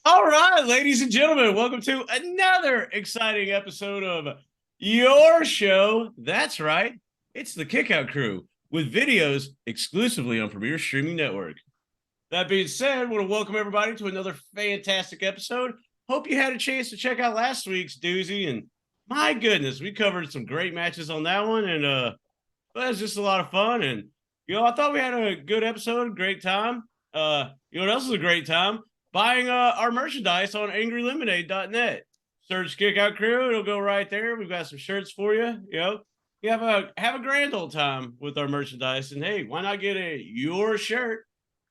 All right, ladies and gentlemen, welcome to another exciting episode of your show. That's right, it's the Kickout Crew with videos exclusively on Premier Streaming Network. That being said, I want to welcome everybody to another fantastic episode. Hope you had a chance to check out last week's doozy, and my goodness, we covered some great matches on that one, and that was just a lot of fun. And I thought we had a good episode, great time. What else was a great time? Buying our merchandise on angrylemonade.net. Search Kickout Crew, it'll go right there. We've got some shirts for you. You have a grand old time with our merchandise, and hey, why not get your shirt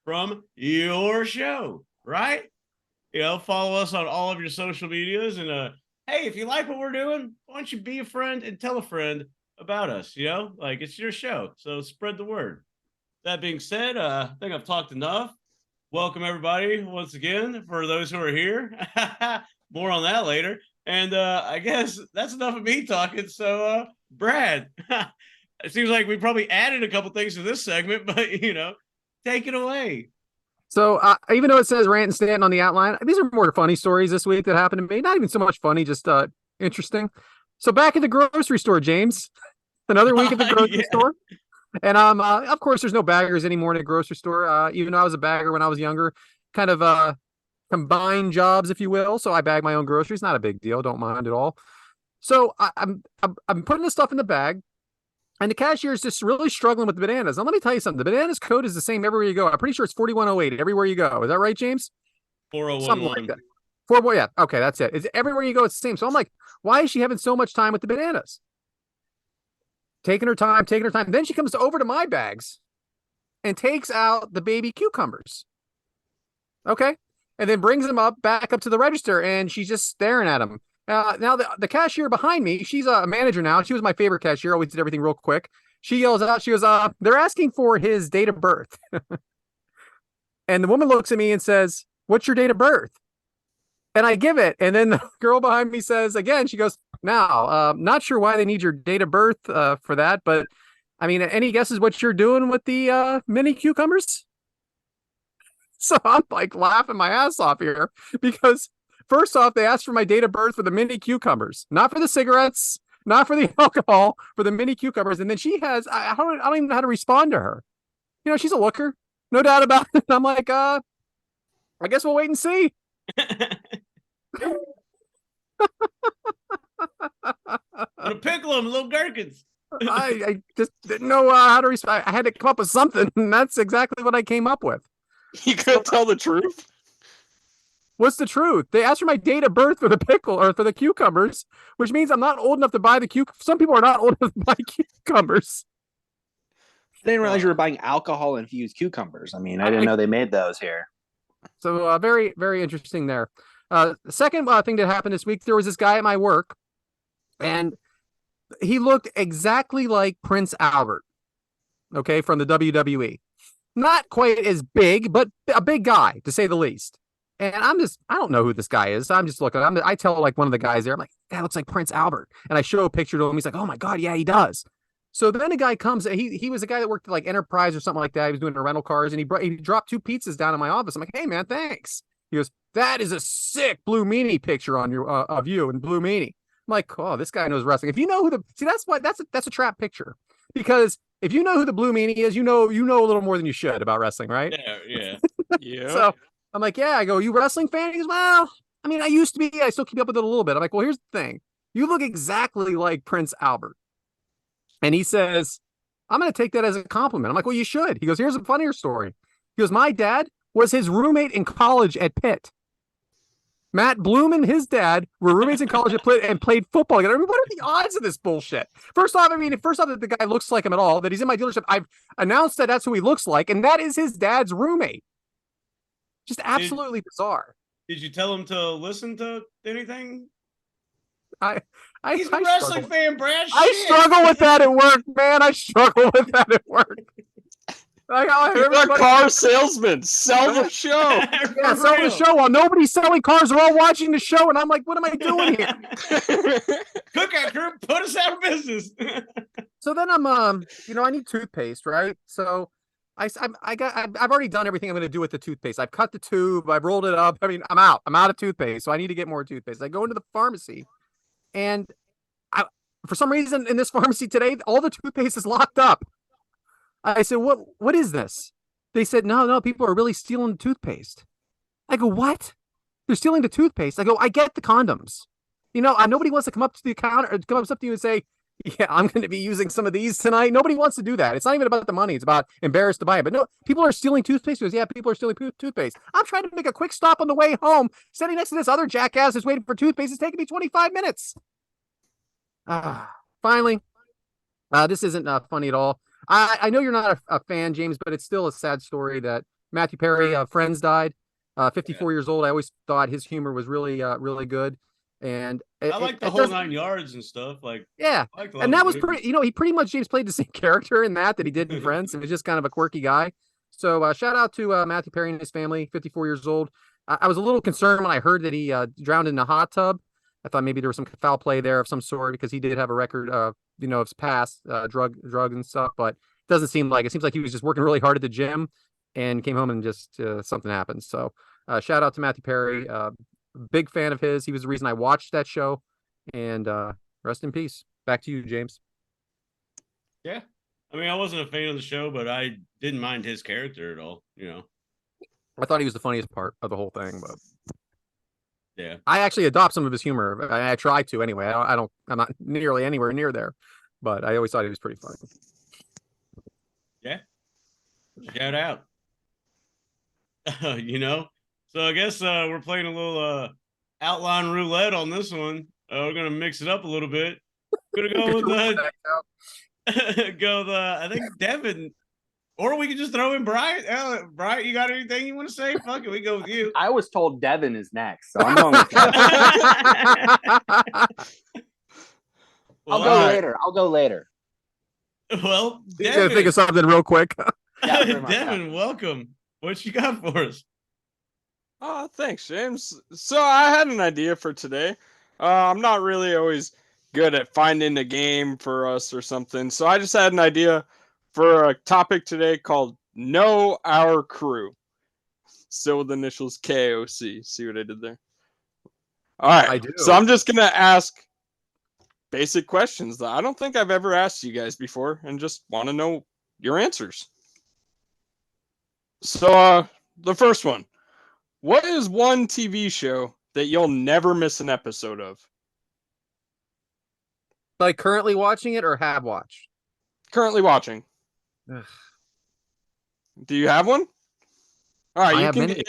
from your show, right? Follow us on all of your social medias, and hey, if you like what we're doing, why don't you be a friend and tell a friend about us? It's your show, so spread the word. That being said, I think I've talked enough. Welcome everybody once again for those who are here. More on that later. And I guess that's enough of me talking. So Brad, it seems like we probably added a couple things to this segment, but take it away. So even though it says rant and stand on the outline, these are more funny stories this week that happened to me. Not even so much funny, just interesting. So back at the grocery store, James, another week at the grocery store. And of course, there's no baggers anymore in a grocery store. Even though I was a bagger when I was younger, kind of combined jobs, if you will. So I bag my own groceries. Not a big deal. Don't mind at all. So I'm putting the stuff in the bag, and the cashier is just really struggling with the bananas. Now let me tell you something. The bananas code is the same everywhere you go. I'm pretty sure it's 4108 everywhere you go. Is that right, James? 4011. Something like that. Yeah. Okay, that's it. It's everywhere you go. It's the same. So I'm like, why is she having so much time with the bananas? Taking her time. Then she comes over to my bags and takes out the baby cucumbers. Okay. And then brings them back up to the register, and she's just staring at them. Now, the cashier behind me, she's a manager now. She was my favorite cashier. Always did everything real quick. She yells out, she goes, they're asking for his date of birth. And the woman looks at me and says, what's your date of birth? And I give it. And then the girl behind me says again, she goes, now, not sure why they need your date of birth for that, but I mean, any guesses what you're doing with the mini cucumbers? So I'm like laughing my ass off here because first off, they asked for my date of birth for the mini cucumbers, not for the cigarettes, not for the alcohol, for the mini cucumbers. And then she has, I don't even know how to respond to her. She's a looker, no doubt about it. I'm like, I guess we'll wait and see. Little pickle them, little gherkins. I just didn't know how to respond. I had to come up with something, and that's exactly what I came up with. You couldn't tell the truth? What's the truth? They asked for my date of birth for the pickle or for the cucumbers, which means I'm not old enough to buy the cucumbers. Some people are not old enough to buy cucumbers. I didn't realize you were buying alcohol-infused cucumbers. I mean, I didn't know they made those here. So very, very interesting there. The second thing that happened this week, there was this guy at my work, and he looked exactly like Prince Albert, okay, from the WWE. Not quite as big, but a big guy, to say the least. And I don't know who this guy is. I'm just looking. I tell like one of the guys there, I'm like, that looks like Prince Albert. And I show a picture to him. He's like, oh my God, yeah, he does. So then a guy comes, he was a guy that worked at like Enterprise or something like that. He was doing the rental cars, and he dropped 2 pizzas down in my office. I'm like, hey man, thanks. He goes, that is a sick Blue Meanie picture on your of you and Blue Meanie. I'm like, oh, this guy knows wrestling. If you know who that's a trap picture, because if you know who the Blue Meanie is, you know a little more than you should about wrestling, right? Yeah. So I'm like, yeah. I go, you wrestling fan? He goes, well, I mean, I used to be. I still keep up with it a little bit. I'm like, well, here's the thing. You look exactly like Prince Albert. And he says, I'm going to take that as a compliment. I'm like, well, you should. He goes, here's a funnier story. He goes, my dad was his roommate in college at Pitt. Matt Bloom and his dad were roommates in college at Pitt and played football together. I mean, what are the odds of this bullshit? First off, that the guy looks like him at all, that he's in my dealership. I've announced that that's who he looks like, and that is his dad's roommate. Just absolutely bizarre. Did you tell him to listen to anything? He's a wrestling fan, Brad. I struggle with that at work, man. I struggle with that at work. You're a car salesman. Sell the show. Yeah, sell the show while nobody's selling cars. They're all watching the show, and I'm like, what am I doing here? Cookout Crew, put us out of business. So then I'm, I need toothpaste, right? So I've already done everything I'm going to do with the toothpaste. I've cut the tube. I've rolled it up. I mean, I'm out. I'm out of toothpaste. So I need to get more toothpaste. I go into the pharmacy, and for some reason in this pharmacy today, all the toothpaste is locked up. I said, what is this? They said, no, people are really stealing the toothpaste. I go, what? They're stealing the toothpaste. I go, I get the condoms. Nobody wants to come up to the counter or come up to you and say, yeah, I'm going to be using some of these tonight. Nobody wants to do that. It's not even about the money. It's about embarrassed to buy it. But no, people are stealing toothpaste because, yeah, people are stealing toothpaste. I'm trying to make a quick stop on the way home. Standing next to this other jackass who's waiting for toothpaste. It's taking me 25 minutes. Finally, this isn't funny at all. I know you're not a fan, James, but it's still a sad story that Matthew Perry, Friends, died. 54 years old. I always thought his humor was really, really good. And I like the whole 9 yards and stuff. Like, yeah, and that was pretty. He pretty much James played the same character in that he did in Friends. It was just kind of a quirky guy. So shout out to Matthew Perry and his family. 54 years old. I was a little concerned when I heard that he drowned in a hot tub. I thought maybe there was some foul play there of some sort because he did have a record of his past drug and stuff. But it doesn't seem like it. Seems like he was just working really hard at the gym and came home and just something happened. So shout out to Matthew Perry. Big fan of his. He was the reason I watched that show. And rest in peace. Back to you, James. Yeah. I mean, I wasn't a fan of the show, but I didn't mind his character at all, I thought he was the funniest part of the whole thing, but yeah. I actually adopt some of his humor. I try to anyway. I'm not nearly anywhere near there, but I always thought he was pretty funny. Yeah. Shout out. So I guess we're playing a little outline roulette on this one. We're gonna mix it up a little bit. Gonna go with I think Devyn, or we could just throw in Bryant. Bryant, you got anything you want to say? Fuck it, we go with you. I was told Devyn is next, so I'm going with Devyn. I'll go later. Well, you gotta think of something real quick. Yeah, Devyn, welcome. What you got for us? Oh, thanks, James. So I had an idea for today. I'm not really always good at finding a game for us or something, so I just had an idea for a topic today called Know Our Crew. Still with the initials KOC. See what I did there? All right. I do. So I'm just going to ask basic questions that I don't think I've ever asked you guys before and just want to know your answers. So the first one. What is one TV show that you'll never miss an episode of? Like currently watching it or have watched? Currently watching. Ugh. Do you have one? All right, I you have can. many.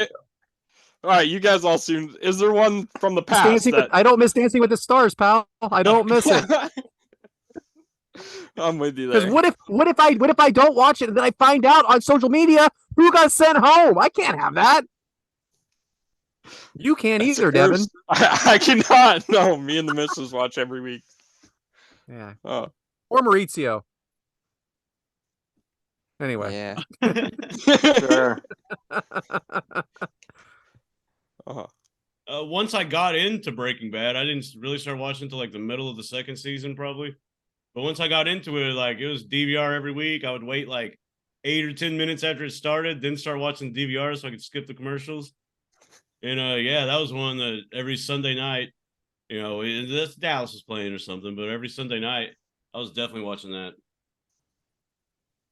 All right, you guys all soon. Is there one from the past? I don't miss Dancing with the Stars, pal. I don't miss it. I'm with you Because there. what if I don't watch it and then I find out on social media who got sent home? I can't have that. You can't That's either, a curse. Devyn. I cannot. No, me and the missus watch every week. Yeah. Oh. Or Maurizio. Anyway. Yeah. Sure. Once I got into Breaking Bad, I didn't really start watching until like the middle of the second season, probably. But once I got into it, like it was DVR every week. I would wait like 8 or 10 minutes after it started, then start watching DVR so I could skip the commercials. And that was one that every Sunday night, that's Dallas was playing or something, but every Sunday night I was definitely watching that.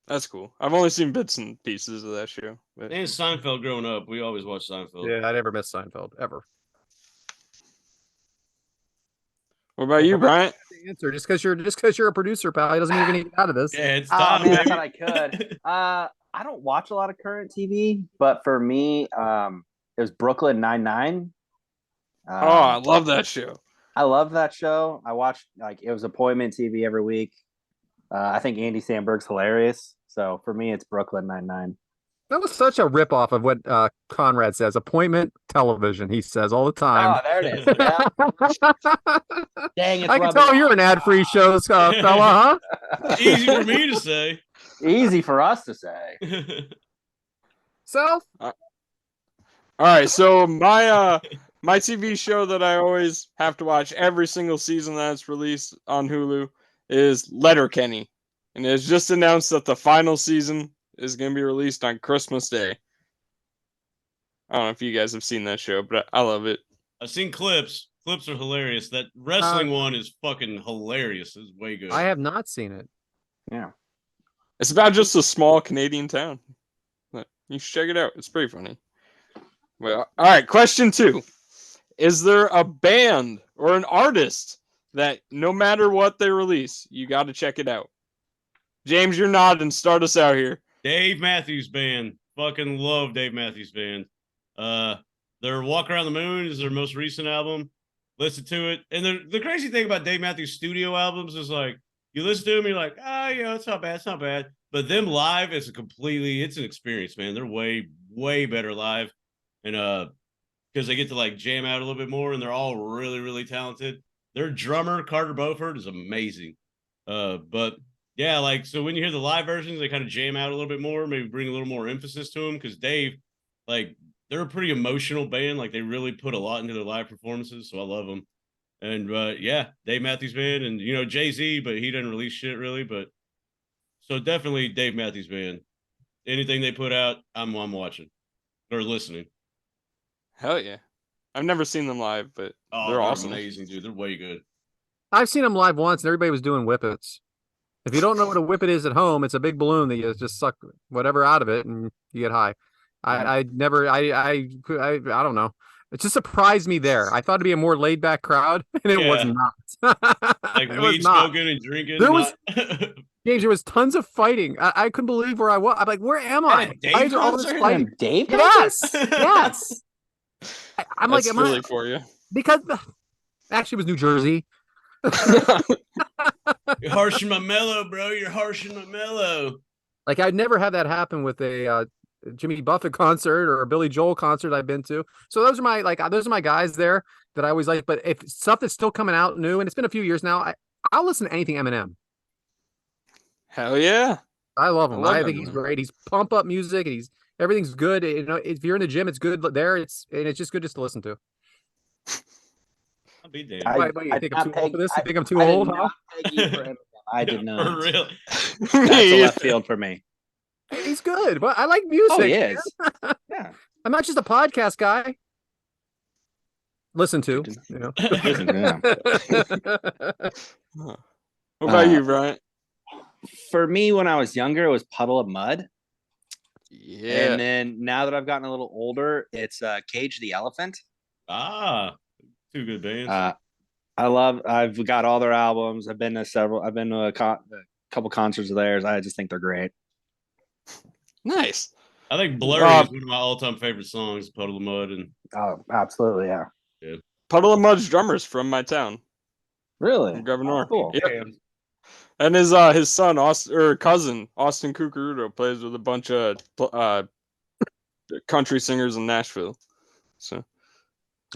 That's cool. I've only seen bits and pieces of that show. But... And Seinfeld growing up, we always watched Seinfeld. Yeah, I never missed Seinfeld ever. What about you, Bryant? The answer just because you're a producer, pal, he doesn't even need to get out of this. Yeah, it's Oh time, man, I baby. thought I could. I don't watch a lot of current TV, but for me, it was Brooklyn Nine-Nine. I love that show. I love that show. I watched it was appointment TV every week. I think Andy Samberg's hilarious. So for me, it's Brooklyn Nine-Nine. That was such a ripoff of what Conrad says. Appointment television, he says all the time. Oh, there it is. Yeah. Dang, it's I can rubbing tell off. you're an ad-free show, fella, huh? Easy for me to say. Easy for us to say. So, All right, so my TV show that I always have to watch every single season that's released on Hulu is Letterkenny, and it's just announced that the final season is going to be released on Christmas Day. I don't know if you guys have seen that show, but I love it. I've seen clips. Clips are hilarious. That wrestling one is fucking hilarious. It's way good. I have not seen it. Yeah. It's about just a small Canadian town. But you should check it out. It's pretty funny. Well, all right. Question 2. Is there a band or an artist that no matter what they release, you got to check it out? James, you're nodding. Start us out here. Dave Matthews Band. Fucking love Dave Matthews Band. Their Walk Around the Moon is their most recent album. Listen to it. And the crazy thing about Dave Matthews studio albums is like, you listen to them, you're like, it's not bad. It's not bad. But them live is it's an experience, man. They're way, way better live. And because they get to like jam out a little bit more, and they're all really, really talented. Their drummer, Carter Beauford, is amazing. But yeah, like, so when you hear the live versions, they kind of jam out a little bit more, maybe bring a little more emphasis to them, because Dave, like, they're a pretty emotional band. Like, they really put a lot into their live performances, so I love them. And yeah, Dave Matthews Band, and Jay-Z, but he doesn't release shit really. But so definitely Dave Matthews Band. Anything they put out, I'm watching or listening. Hell yeah. I've never seen them live, but they're awesome. Amazing, dude. They're way good. I've seen them live once, and everybody was doing whippets. If you don't know what a whippet is at home, it's a big balloon that you just suck whatever out of it, and you get high. I don't know. It just surprised me there. I thought it'd be a more laid back crowd, and it was not. Like weed smoking and drinking. James, there was tons of fighting. I couldn't believe where I was. I'm like, where am I? Why is there all this fighting? Dave? Yes. I'm That's like, really for you. Because actually it was New Jersey. You're harshing my mellow, bro. You're harshing my mellow. Like, I'd never had that happen with a Jimmy Buffett concert or a Billy Joel concert I've been to. So those are my guys there that I always like. But if stuff that's still coming out new, and it's been a few years now, I'll listen to anything Eminem. Hell yeah. I love him. I think he's great. He's pump up music, and everything's good. If you're in the gym, it's good there. It's just good just to listen to. I'll be damned. You think I'm too old for this? You think I'm too old? I did not. For real. That's a left field for me. He's good. But I like music. Oh, he is. Yeah. I'm not just a podcast guy. Listen to. What about you, Bryant? For me, when I was younger, it was Puddle of Mud. Yeah. And then now that I've gotten a little older, it's Cage the Elephant. Two good bands. I've got all their albums. I've been to a couple concerts of theirs. I just think they're great. Nice. I think Blurry is one of my all-time favorite songs, Puddle of Mud. And oh, absolutely, yeah. Puddle of Mud's drummer's from my town. Really? From Governor. Cool. Yep. And his son, cousin, Austin Cucuruto, plays with a bunch of country singers in Nashville. So,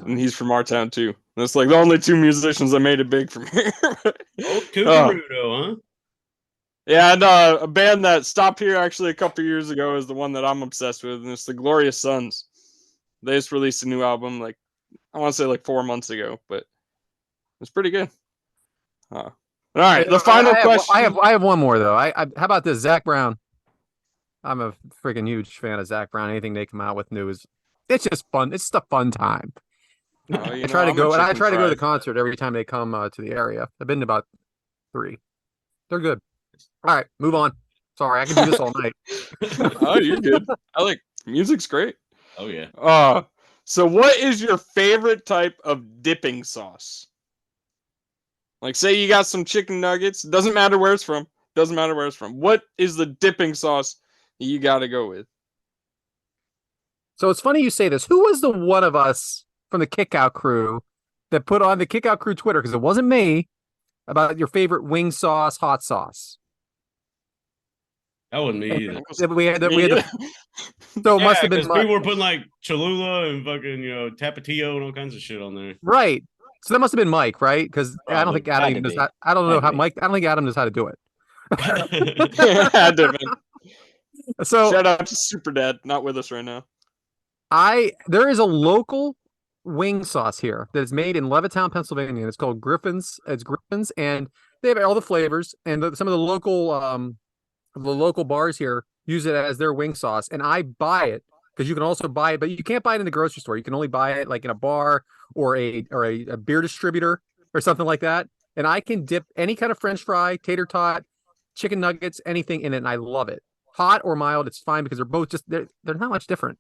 and he's from our town too. And it's like the only two musicians that made it big from here. Cucuruto, huh? Yeah, and a band that stopped here actually a couple years ago is the one that I'm obsessed with, and it's the Glorious Sons. They just released a new album, like I want to say like 4 months ago, but it's pretty good. All right, the final question. I have one more though. How about this, Zach Brown? I'm a freaking huge fan of Zach Brown. Anything they come out with new it's just fun. It's just a fun time. I try to go to the concert every time they come to the area. I've been to about 3. They're good. All right, move on. Sorry, I can do this all night. Oh, you're good. Music's great. Oh yeah. So what is your favorite type of dipping sauce? Like, say you got some chicken nuggets. Doesn't matter where it's from. What is the dipping sauce you got to go with? So it's funny you say this. Who was the one of us from the Kickout crew that put on the Kickout crew Twitter, because it wasn't me, about your favorite wing sauce, hot sauce? That wasn't me either. So it must have been people were putting like Cholula and fucking Tapatio and all kinds of shit on there. Right. So that must have been Mike, right? Because I don't think Adam even does that. I don't know how Mike. I don't think Adam knows how to do it. So shout out to Super Dad, not with us right now. There is a local wing sauce here that is made in Levittown, Pennsylvania. It's called Griffin's. It's Griffin's, and they have all the flavors. And some of the local bars here use it as their wing sauce, and I buy it because you can also buy it, but you can't buy it in the grocery store. You can only buy it like in a bar or a beer distributor or something like that. And I can dip any kind of French fry, tater tot, chicken nuggets, anything in it, and I love it. Hot or mild, it's fine because they're both just they're not much different.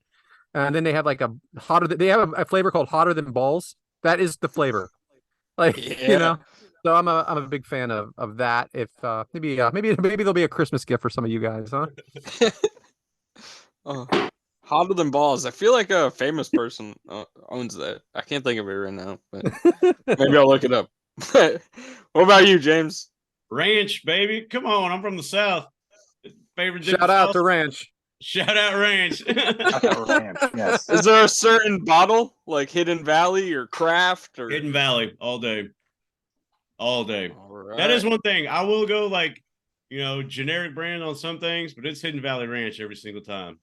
And then they have like they have a flavor called hotter than balls. That is the flavor. Like, So I'm a big fan of that. If maybe there'll be a Christmas gift for some of you guys, huh? Hotter than balls. I feel like a famous person owns that. I can't think of it right now, but maybe I'll look it up. What about you, James? Ranch, baby. Come on, I'm from the South. Favorite Shout out to Ranch. Shout out Ranch. Ranch, yes. Is there a certain bottle like Hidden Valley or Craft or Hidden Valley all day? All day. All right. That is one thing. I will go like, generic brand on some things, but it's Hidden Valley Ranch every single time.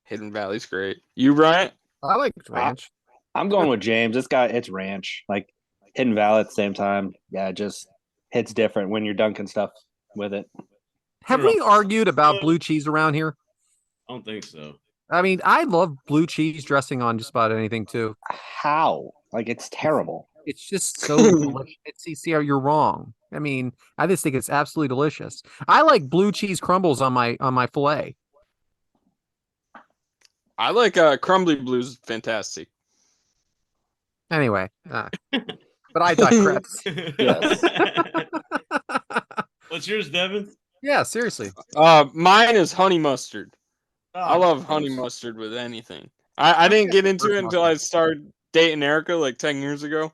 Hidden Valley's great. You, Bryant? I like Ranch. I'm going with James. It's Ranch. Like Hidden Valley at the same time. Yeah, it just hits different when you're dunking stuff with it. Have we argued about blue cheese around here? I don't think so. I mean, I love blue cheese dressing on just about anything too. How? Like, it's terrible. It's just so delicious. See how you're wrong. I mean, I just think it's absolutely delicious. I like blue cheese crumbles on my filet. I like crumbly blues. Fantastic. Anyway, but I digress. Yes. What's yours, Devyn? Yeah, seriously. Mine is honey mustard. Oh, I love honey mustard with anything. I didn't get into it until I started dating Erica like 10 years ago.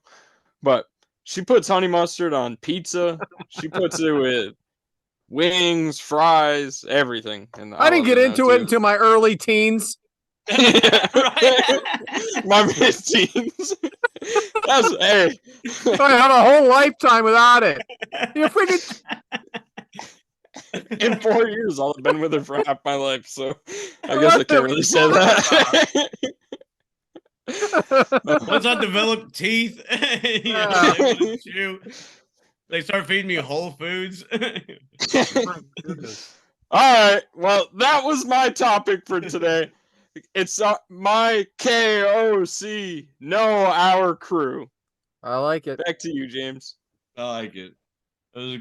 But she puts honey mustard on pizza. She puts it with wings, fries, everything. And I didn't get into it until my early teens. My mid-teens. Hey. I had a whole lifetime without it. You freaking... In 4 years, I'll have been with her for half my life, so I guess I can't really say that. Once I developed teeth, they start feeding me Whole Foods. All right, well, that was my topic for today. It's my KOC, No Our Crew. I like it. Back to you, James. I like it. It was a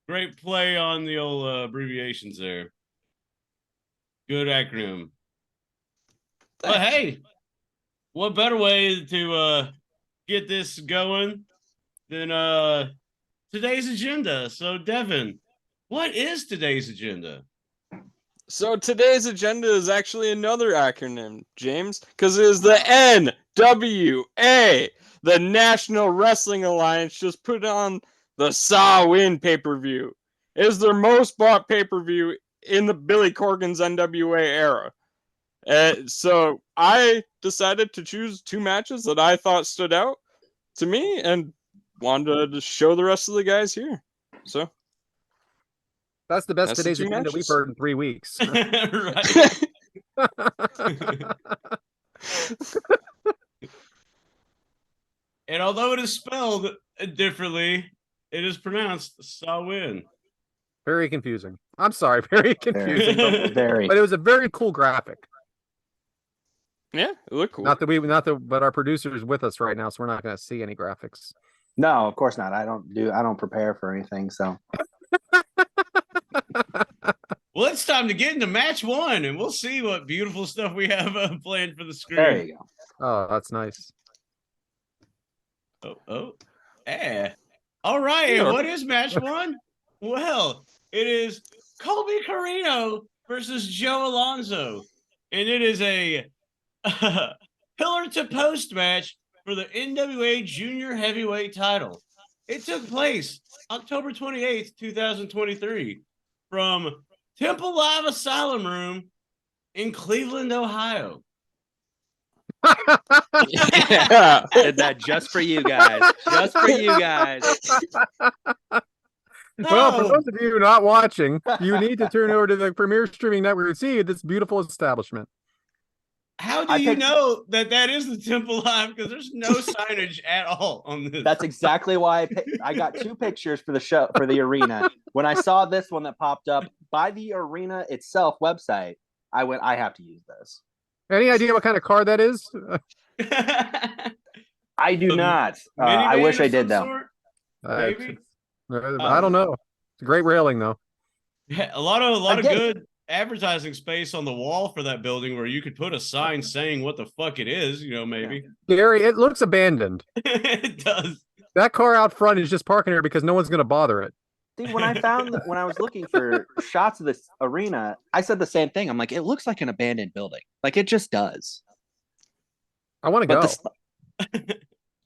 great play on the old abbreviations there. Good acronym. But hey, what better way to get this going than today's agenda? So, Devyn, what is today's agenda? So today's agenda is actually another acronym, James, because it is the NWA, the National Wrestling Alliance, just put on the Samhain pay-per-view. It is their most bought pay-per-view in the Billy Corgan's NWA era. So I decided to choose two matches that I thought stood out to me and wanted to show the rest of the guys here. So that's the best today's agenda we've heard in 3 weeks. Right. And although it is spelled differently, it is pronounced Samhain. Very confusing. I'm sorry, very confusing. Very. But it was a very cool graphic. Yeah, it looked cool. But our producer is with us right now, so we're not going to see any graphics. No, of course not. I don't prepare for anything, so. Well, it's time to get into match one, and we'll see what beautiful stuff we have planned for the screen. There you go. Oh, that's nice. All right, and what is match one? Well, it is Colby Corino versus Joe Alonzo, and it is a pillar to post match for the NWA Junior Heavyweight title. It took place October 28th, 2023 from Temple Live Asylum Room in Cleveland, Ohio. Yeah. Did that just for you guys. Just for you guys. Well, for those of you not watching, you need to turn over to the Premier Streaming Network to see this beautiful establishment. How do I you picked- know that is the Temple Live? Because there's no signage at all on this. That's exactly why I got 2 pictures for the show for the arena. When I saw this one that popped up by the arena itself website, I went, I have to use this. Any idea what kind of car that is? I do not. I Minivan wish I of did some though. sort? Maybe. I don't know. It's a great railing though. Yeah, a lot of Again- good advertising space on the wall for that building where you could put a sign saying what the fuck it is, maybe. Gary, it looks abandoned. It does. That car out front is just parking there because no one's going to bother it. See, when I was looking for shots of this arena, I said the same thing. I'm like, it looks like an abandoned building. Like it just does. I want to go.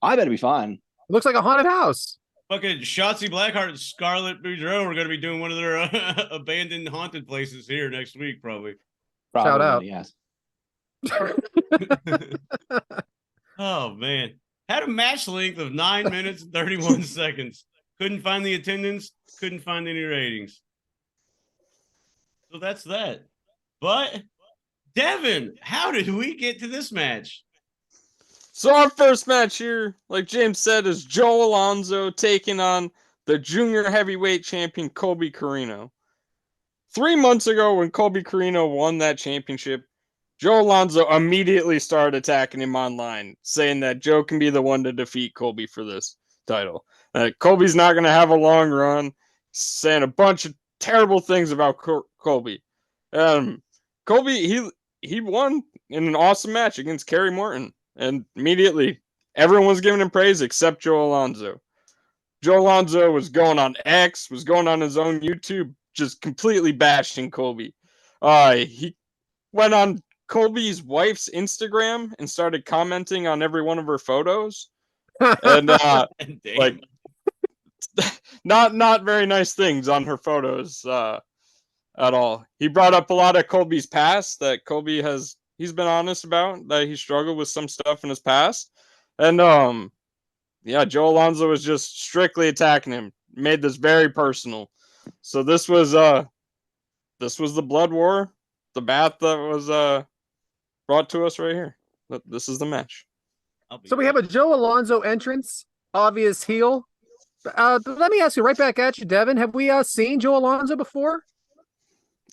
I bet it'd be fun. It looks like a haunted house. Fucking Shotzi Blackheart and Scarlett Boudreaux are going to be doing one of their abandoned haunted places here next week, probably. Shout out. Yes. Oh, man. Had a match length of 9 minutes and 31 seconds. Couldn't find the attendance. Couldn't find any ratings. So that's that. But, Devyn, how did we get to this match? So our first match here, like James said, is Joe Alonzo taking on the junior heavyweight champion Colby Corino. 3 months ago, when Colby Corino won that championship, Joe Alonzo immediately started attacking him online, saying that Joe can be the one to defeat Colby for this title. Colby's not going to have a long run, saying a bunch of terrible things about Colby. Colby, he won in an awesome match against Kerry Morton. And immediately, everyone was giving him praise except Joe Alonzo. Joe Alonzo was going on X, was going on his own YouTube, just completely bashing Colby. He went on Colby's wife's Instagram and started commenting on every one of her photos. And like not very nice things on her photos at all. He brought up a lot of Colby's past that Colby he's been honest about, that he struggled with some stuff in his past. And Joe Alonzo was just strictly attacking him. Made this very personal. So this was the blood war, the bath that was brought to us right here. This is the match. So we have a Joe Alonzo entrance, obvious heel. Let me ask you right back at you, Devyn. Have we seen Joe Alonzo before?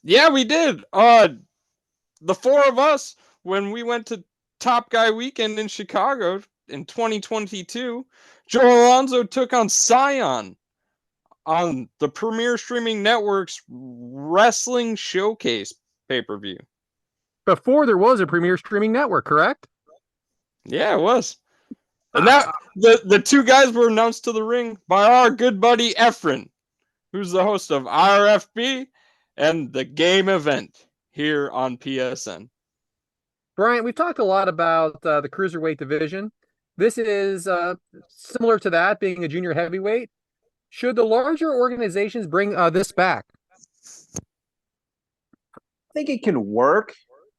Yeah, we did. The 4 of us, when we went to Top Guy Weekend in Chicago in 2022, Joe Alonzo took on Scion on the Premier Streaming Network's Wrestling Showcase pay-per-view. Before there was a Premier Streaming Network, correct? Yeah, it was. And that the 2 guys were announced to the ring by our good buddy Efren, who's the host of RFB and the Game Event here on PSN. Bryant, we've talked a lot about the cruiserweight division. This is similar to that, being a junior heavyweight. Should the larger organizations bring this back? I think it can work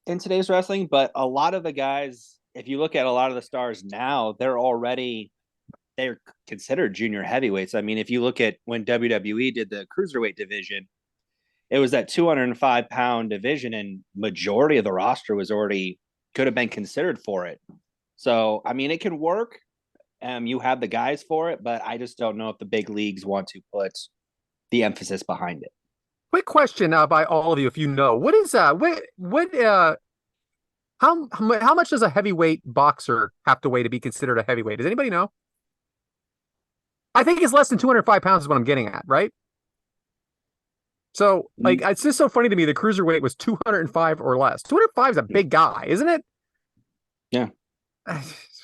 in today's wrestling, but a lot of the guys, if you look at a lot of the stars now, they're considered junior heavyweights. I mean, if you look at when WWE did the cruiserweight division, it was that 205-pound division, and majority of the roster could have been considered for it. So, I mean, it can work. You have the guys for it, but I just don't know if the big leagues want to put the emphasis behind it. Quick question by all of you, if you know, what is how much does a heavyweight boxer have to weigh to be considered a heavyweight? Does anybody know? I think it's less than 205 pounds is what I'm getting at, right? So, like, it's just so funny to me. The cruiserweight was 205 or less. 205 is a big guy, isn't it? Yeah.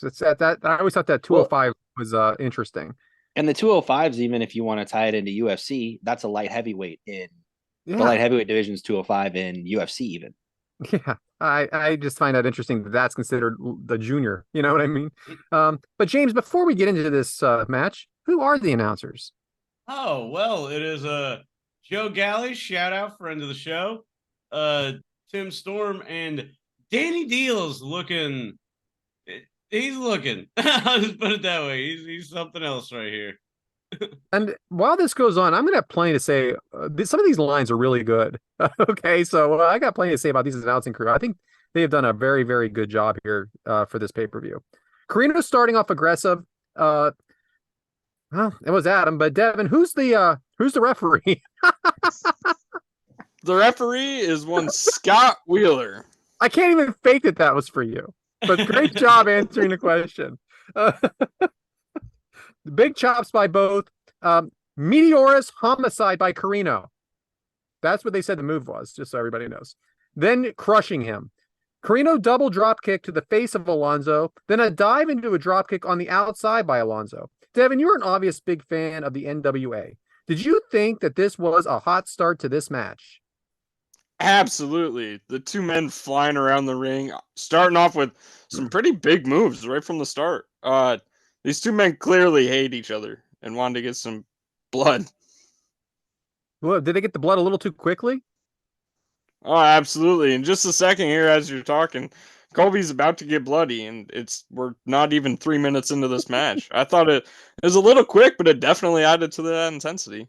It's that I always thought that 205 was interesting. And the 205s, even if you want to tie it into UFC, that's a light heavyweight in Yeah. the light heavyweight division is 205 in UFC even. Yeah, I just find that interesting that that's considered the junior. You know what I mean? But James, before we get into this match, who are the announcers? Oh, well, it is Joe Galley, shout out, friend of the show. Tim Storm and Danny Deal's looking. He's looking. I'll just put it that way. He's something else right here. And while this goes on, I'm going to have plenty to say. Some of these lines are really good. Okay, so I got plenty to say about these announcing crew. I think They have done a very, very good job here for this pay-per-view. Corino starting off aggressive. Well, it was Adam, but Devyn, who's the referee? The referee is one Scott Wheeler. I can't even fake that was for you. But great job answering the question. Big chops by both. Meteorous homicide by Corino. That's what they said the move was, just so everybody knows. Then crushing him. Corino double drop kick to the face of Alonzo, then a dive into a drop kick on the outside by Alonzo. Devyn, you're an obvious big fan of the NWA. Did you think that this was a hot start to this match? Absolutely. The two men flying around the ring, starting off with some pretty big moves right from the start. These two men clearly hate each other and wanted to get some blood. Well, did they get the blood a little too quickly? Oh, absolutely. In just a second here, as you're talking, Colby's about to get bloody, and we're not even 3 minutes into this match. I thought it was a little quick, but it definitely added to the intensity.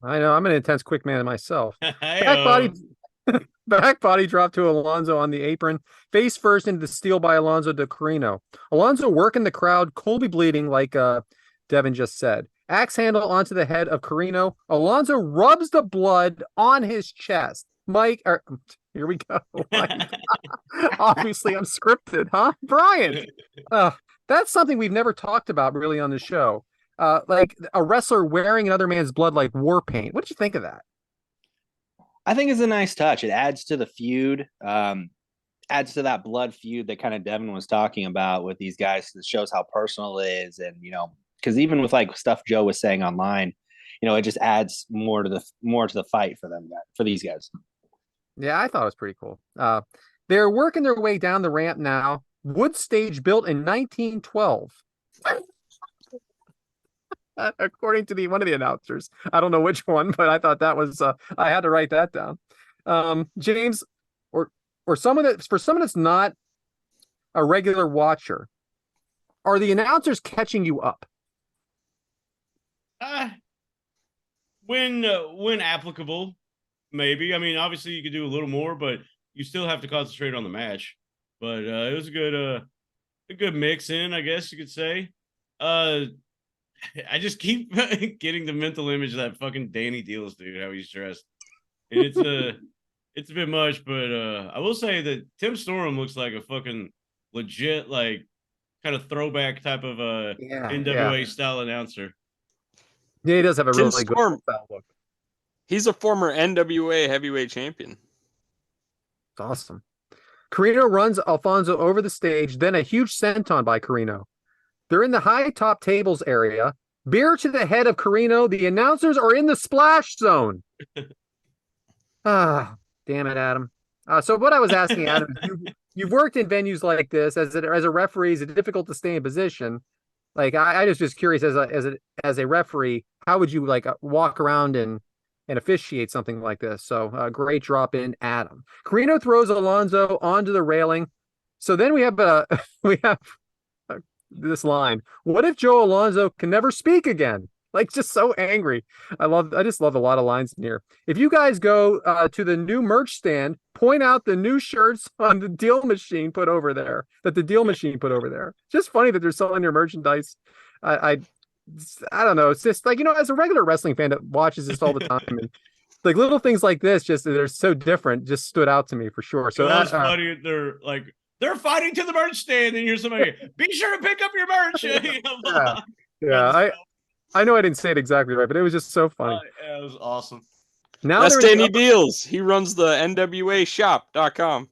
I know, I'm an intense quick man myself. Hey-o. Back body drop to Alonzo on the apron. Face first into the steal by Alonzo to Corino. Alonzo working the crowd, Colby bleeding like Devyn just said. Axe handle onto the head of Corino. Alonzo rubs the blood on his chest. Here we go. Obviously, I'm scripted, huh? Bryant. That's something we've never talked about really on the show. Like a wrestler wearing another man's blood like war paint. What did you think of that? I think it's a nice touch. It adds to the feud, adds to that blood feud that kind of Devyn was talking about with these guys. That shows how personal it is. And, because even with like stuff Joe was saying online, it just adds more to the fight for them, for these guys. Yeah, I thought it was pretty cool. They're working their way down the ramp now. Wood stage built in 1912. According to one of the announcers. I don't know which one, but I thought that was I had to write that down. James, or someone that's not a regular watcher, are the announcers catching you up? When applicable, maybe. I mean, obviously you could do a little more, but you still have to concentrate on the match. But it was a good mix in, I guess you could say. I just keep getting the mental image of that fucking Danny Deals dude, how he's dressed. And it's a bit much, but I will say that Tim Storm looks like a fucking legit, like, kind of throwback type of NWA style announcer. Yeah, he does have a Tim really Storm, good style look. He's a former NWA heavyweight champion. It's awesome. Corino runs Alfonso over the stage, then a huge senton by Corino. They're in the high top tables area. Beer to the head of Corino. The announcers are in the splash zone. Damn it, Adam. So what I was asking, Adam, you've worked in venues like this as a referee. Is it difficult to stay in position? Like I was just curious as a referee, how would you like walk around and officiate something like this? So great drop in, Adam. Corino throws Alonzo onto the railing. So then we have this line. What if Joe Alonzo can never speak again? Like, just so angry. I just love a lot of lines in here. If you guys go to the new merch stand, point out the new shirts on the deal machine put over there. Just funny that they're selling your merchandise. I don't know. It's just like, as a regular wrestling fan that watches this all the time, and like little things like this, just they're so different, just stood out to me for sure. So that's funny. They're fighting to the merch stand, and here's somebody. Be sure to pick up your merch. Yeah. I know I didn't say it exactly right, but it was just so funny. Yeah, it was awesome. Now that's Danny Deals. He runs the NWAshop.com.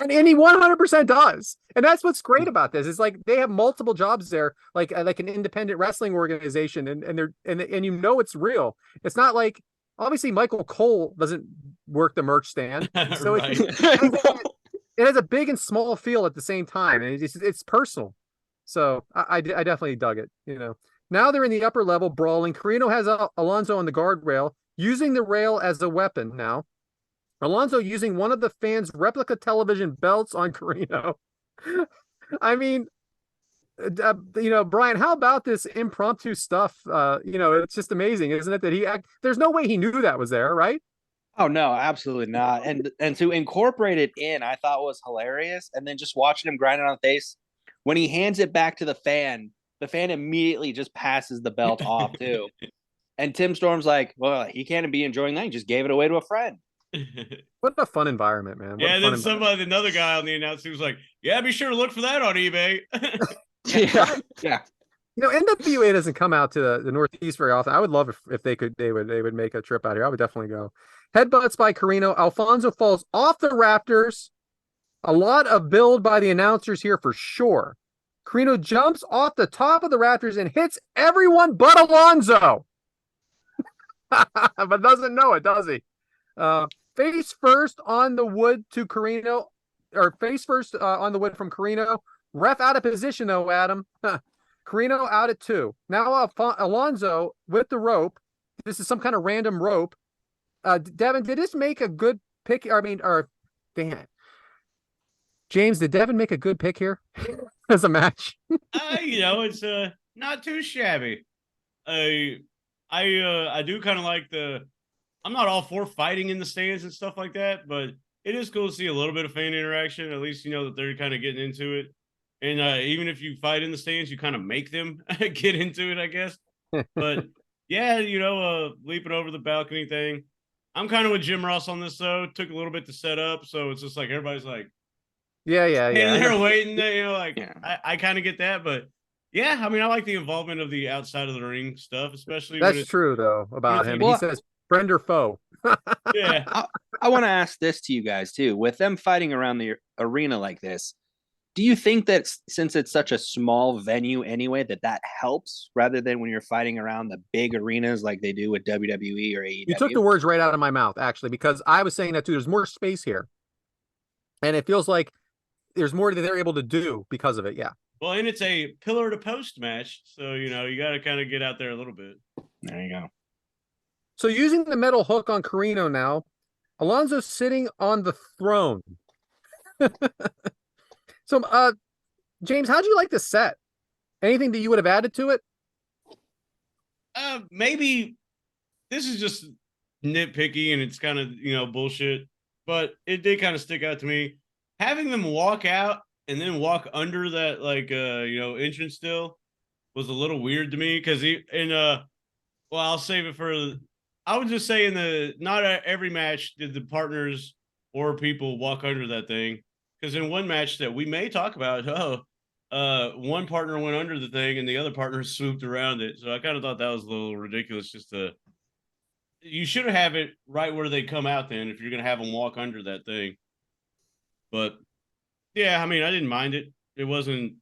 And he 100% does. And that's what's great about this. Is like they have multiple jobs there, like an independent wrestling organization, and it's real. It's not like, obviously Michael Cole doesn't work the merch stand. So Right. it has a big and small feel at the same time, and it's personal. So I definitely dug it. Now they're in the upper level brawling. Corino has Alonzo on the guardrail, using the rail as a weapon now. Alonzo using one of the fans' replica television belts on Corino. I mean, Brian, how about this impromptu stuff? It's just amazing, isn't it? That there's no way he knew that was there, right? Oh no, absolutely not. And to incorporate it in, I thought was hilarious. And then just watching him grind it on the face when he hands it back to the fan immediately just passes the belt off too. And Tim Storm's like, well, he can't be enjoying that. He just gave it away to a friend. What a fun environment, man. What Yeah, a and fun then somebody, another guy on the announcer was like, "Yeah, be sure to look for that on eBay." Yeah. Yeah. NWA doesn't come out to the Northeast very often. I would love if they would make a trip out here. I would definitely go. Headbutts by Corino. Alfonso falls off the Raptors. A lot of build by the announcers here for sure. Corino jumps off the top of the Raptors and hits everyone but Alonzo. But doesn't know it, does he? Face first on the wood to Corino, or face first on the wood from Corino. Ref out of position though, Adam. Corino out at 2. Now Alonzo with the rope. This is some kind of random rope. Devyn, did this make a good pick? Dang it. James, did Devyn make a good pick here as a match? It's not too shabby. I do kind of like I'm not all for fighting in the stands and stuff like that, but it is cool to see a little bit of fan interaction. At least that they're kind of getting into it. And even if you fight in the stands, you kind of make them get into it, I guess. But yeah, leaping over the balcony thing. I'm kind of with Jim Ross on this though. It took a little bit to set up, so it's just like everybody's like, yeah. they're waiting. I kind of get that, but yeah, I mean, I like the involvement of the outside of the ring stuff, especially. That's true though about him. He says friend or foe. Yeah. I want to ask this to you guys too. With them fighting around the arena like this, do you think that since it's such a small venue anyway, that helps rather than when you're fighting around the big arenas like they do with WWE or AEW? You took the words right out of my mouth, actually, because I was saying that too. There's more space here. And it feels like there's more that they're able to do because of it. Yeah. Well, and it's a pillar to post match. So, you got to kind of get out there a little bit. There you go. So using the metal hook on Corino now, Alonzo's sitting on the throne. So, James, how'd you like the set? Anything that you would have added to it? Maybe this is just nitpicky and it's kind of, bullshit, but it did kind of stick out to me. Having them walk out and then walk under that, entrance still was a little weird to me because I'll save it for, I would just say not every match did the partners or people walk under that thing. Because in one match that we may talk about, one partner went under the thing and the other partner swooped around it. So I kind of thought that was a little ridiculous. You should have it right where they come out then if you're going to have them walk under that thing. But yeah, I mean, I didn't mind it. It wasn't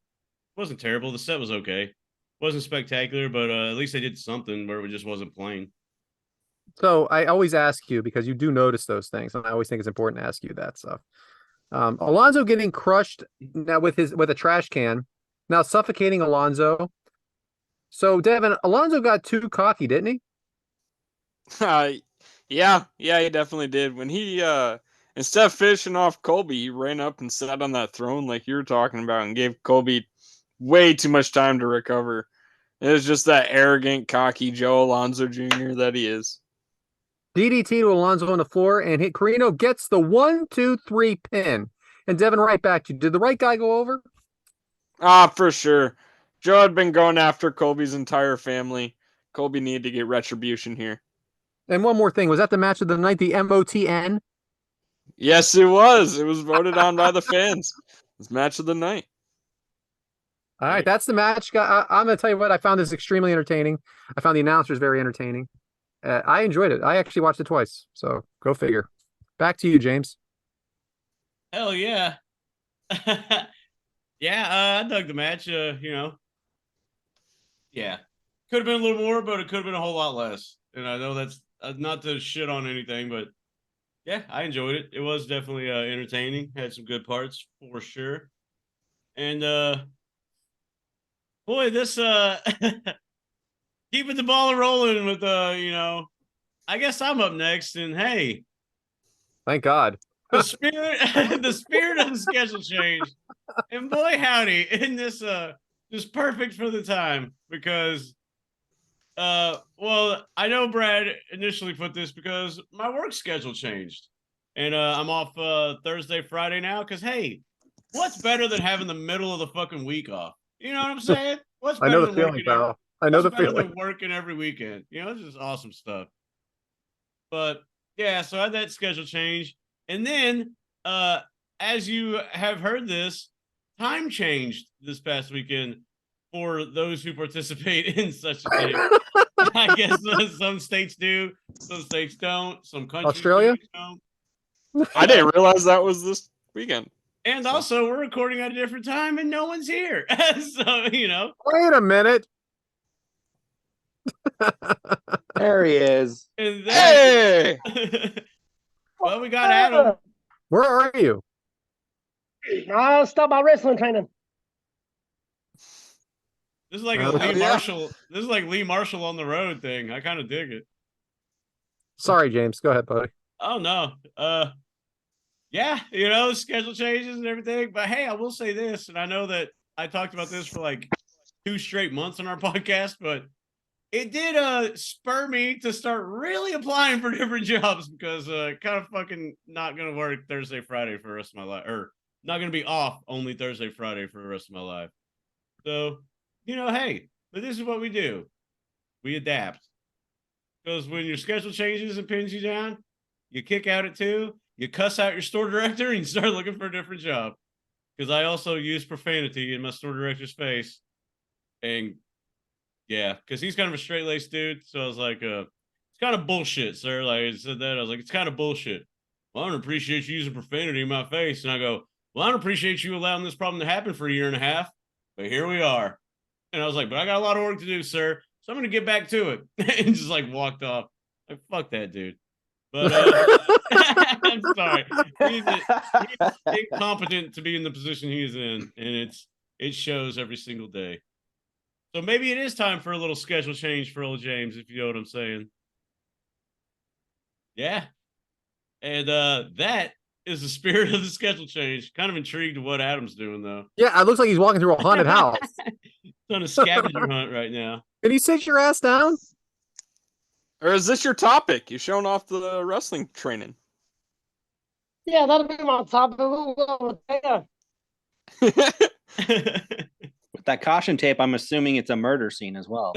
terrible. The set was okay. It wasn't spectacular, but at least they did something where it just wasn't plain. So I always ask you because you do notice those things, and I always think it's important to ask you that stuff. Alonzo getting crushed now with a trash can, now suffocating Alonzo. So Devyn, Alonzo got too cocky, didn't he? Yeah, he definitely did. When he instead of finishing off Colby, he ran up and sat on that throne like you were talking about and gave Colby way too much time to recover. It was just that arrogant, cocky Joe Alonzo Jr. that he is. DDT to Alonzo on the floor, and Corino gets the 1-2-3 pin. And Devyn, right back to you. Did the right guy go over? For sure. Joe had been going after Colby's entire family. Colby needed to get retribution here. And one more thing. Was that the match of the night, the MOTN? Yes, it was. It was voted on by the fans. It's match of the night. All right, that's the match. I'm going to tell you what, I found this extremely entertaining. I found the announcers very entertaining. I enjoyed it. I actually watched it twice, so go figure. Back to you, James. Hell yeah. Yeah, I dug the match, Yeah. Could have been a little more, but it could have been a whole lot less. And I know that's not to shit on anything, but yeah, I enjoyed it. It was definitely entertaining. Had some good parts for sure. And boy, this keeping the ball rolling with I guess I'm up next, and hey, thank God. the spirit of the schedule change. And boy howdy, isn't this just perfect for the time, because Well, I know Brad initially put this because my work schedule changed. And I'm off Thursday, Friday now. Because, hey, what's better than having the middle of the fucking week off? You know what I'm saying? What's I know better the than feeling, working? pal. I know What's the better feeling. than working every weekend? You know, it's just awesome stuff. But yeah, so I had that schedule change. And then, as you have heard this, time changed this past weekend for those who participate in such a thing. I guess some states do, some states don't, some countries Australia? don't. I didn't realize that was this weekend. And also, we're recording at a different time and no one's here. So, you know. Wait a minute. There he is. And then, Hey! well, we got Adam. Where are you? I'll stop my wrestling training. This is like a Oh, Lee yeah. Marshall. This is like Lee Marshall on the road thing. I kind of dig it. Sorry, James. Go ahead, buddy. Oh no. Yeah, you know, schedule changes and everything. But hey, I will say this, and I know that I talked about this for like 2 straight months on our podcast, but it did spur me to start really applying for different jobs because kind of fucking not gonna work Thursday, Friday for the rest of my life. Or not gonna be off only Thursday, Friday for the rest of my life. So, you know, hey, but this is what we do. We adapt. Because when your schedule changes and pins you down, you kick out at 2, you cuss out your store director, and you start looking for a different job. Because I also use profanity in my store director's face. And yeah, because he's kind of a straight-laced dude. So I was like, it's kind of bullshit, sir. Like I said that. I was like, it's kind of bullshit. Well, I don't appreciate you using profanity in my face. And I go, well, I don't appreciate you allowing this problem to happen for a year and a half. But here we are. And I was like, but I got a lot of work to do, sir. So I'm going to get back to it. And just like walked off. Like, fuck that dude. But I'm sorry. He's incompetent to be in the position he's in. And it shows every single day. So maybe it is time for a little schedule change for old James, if you know what I'm saying. Yeah. And that is the spirit of the schedule change. Kind of intrigued of what Adam's doing, though. Yeah, it looks like he's walking through a haunted house. He's on a scavenger hunt right now. Can you sit your ass down? Or is this your topic? You're showing off the wrestling training. Yeah, that'll be my topic. With that caution tape, I'm assuming it's a murder scene as well.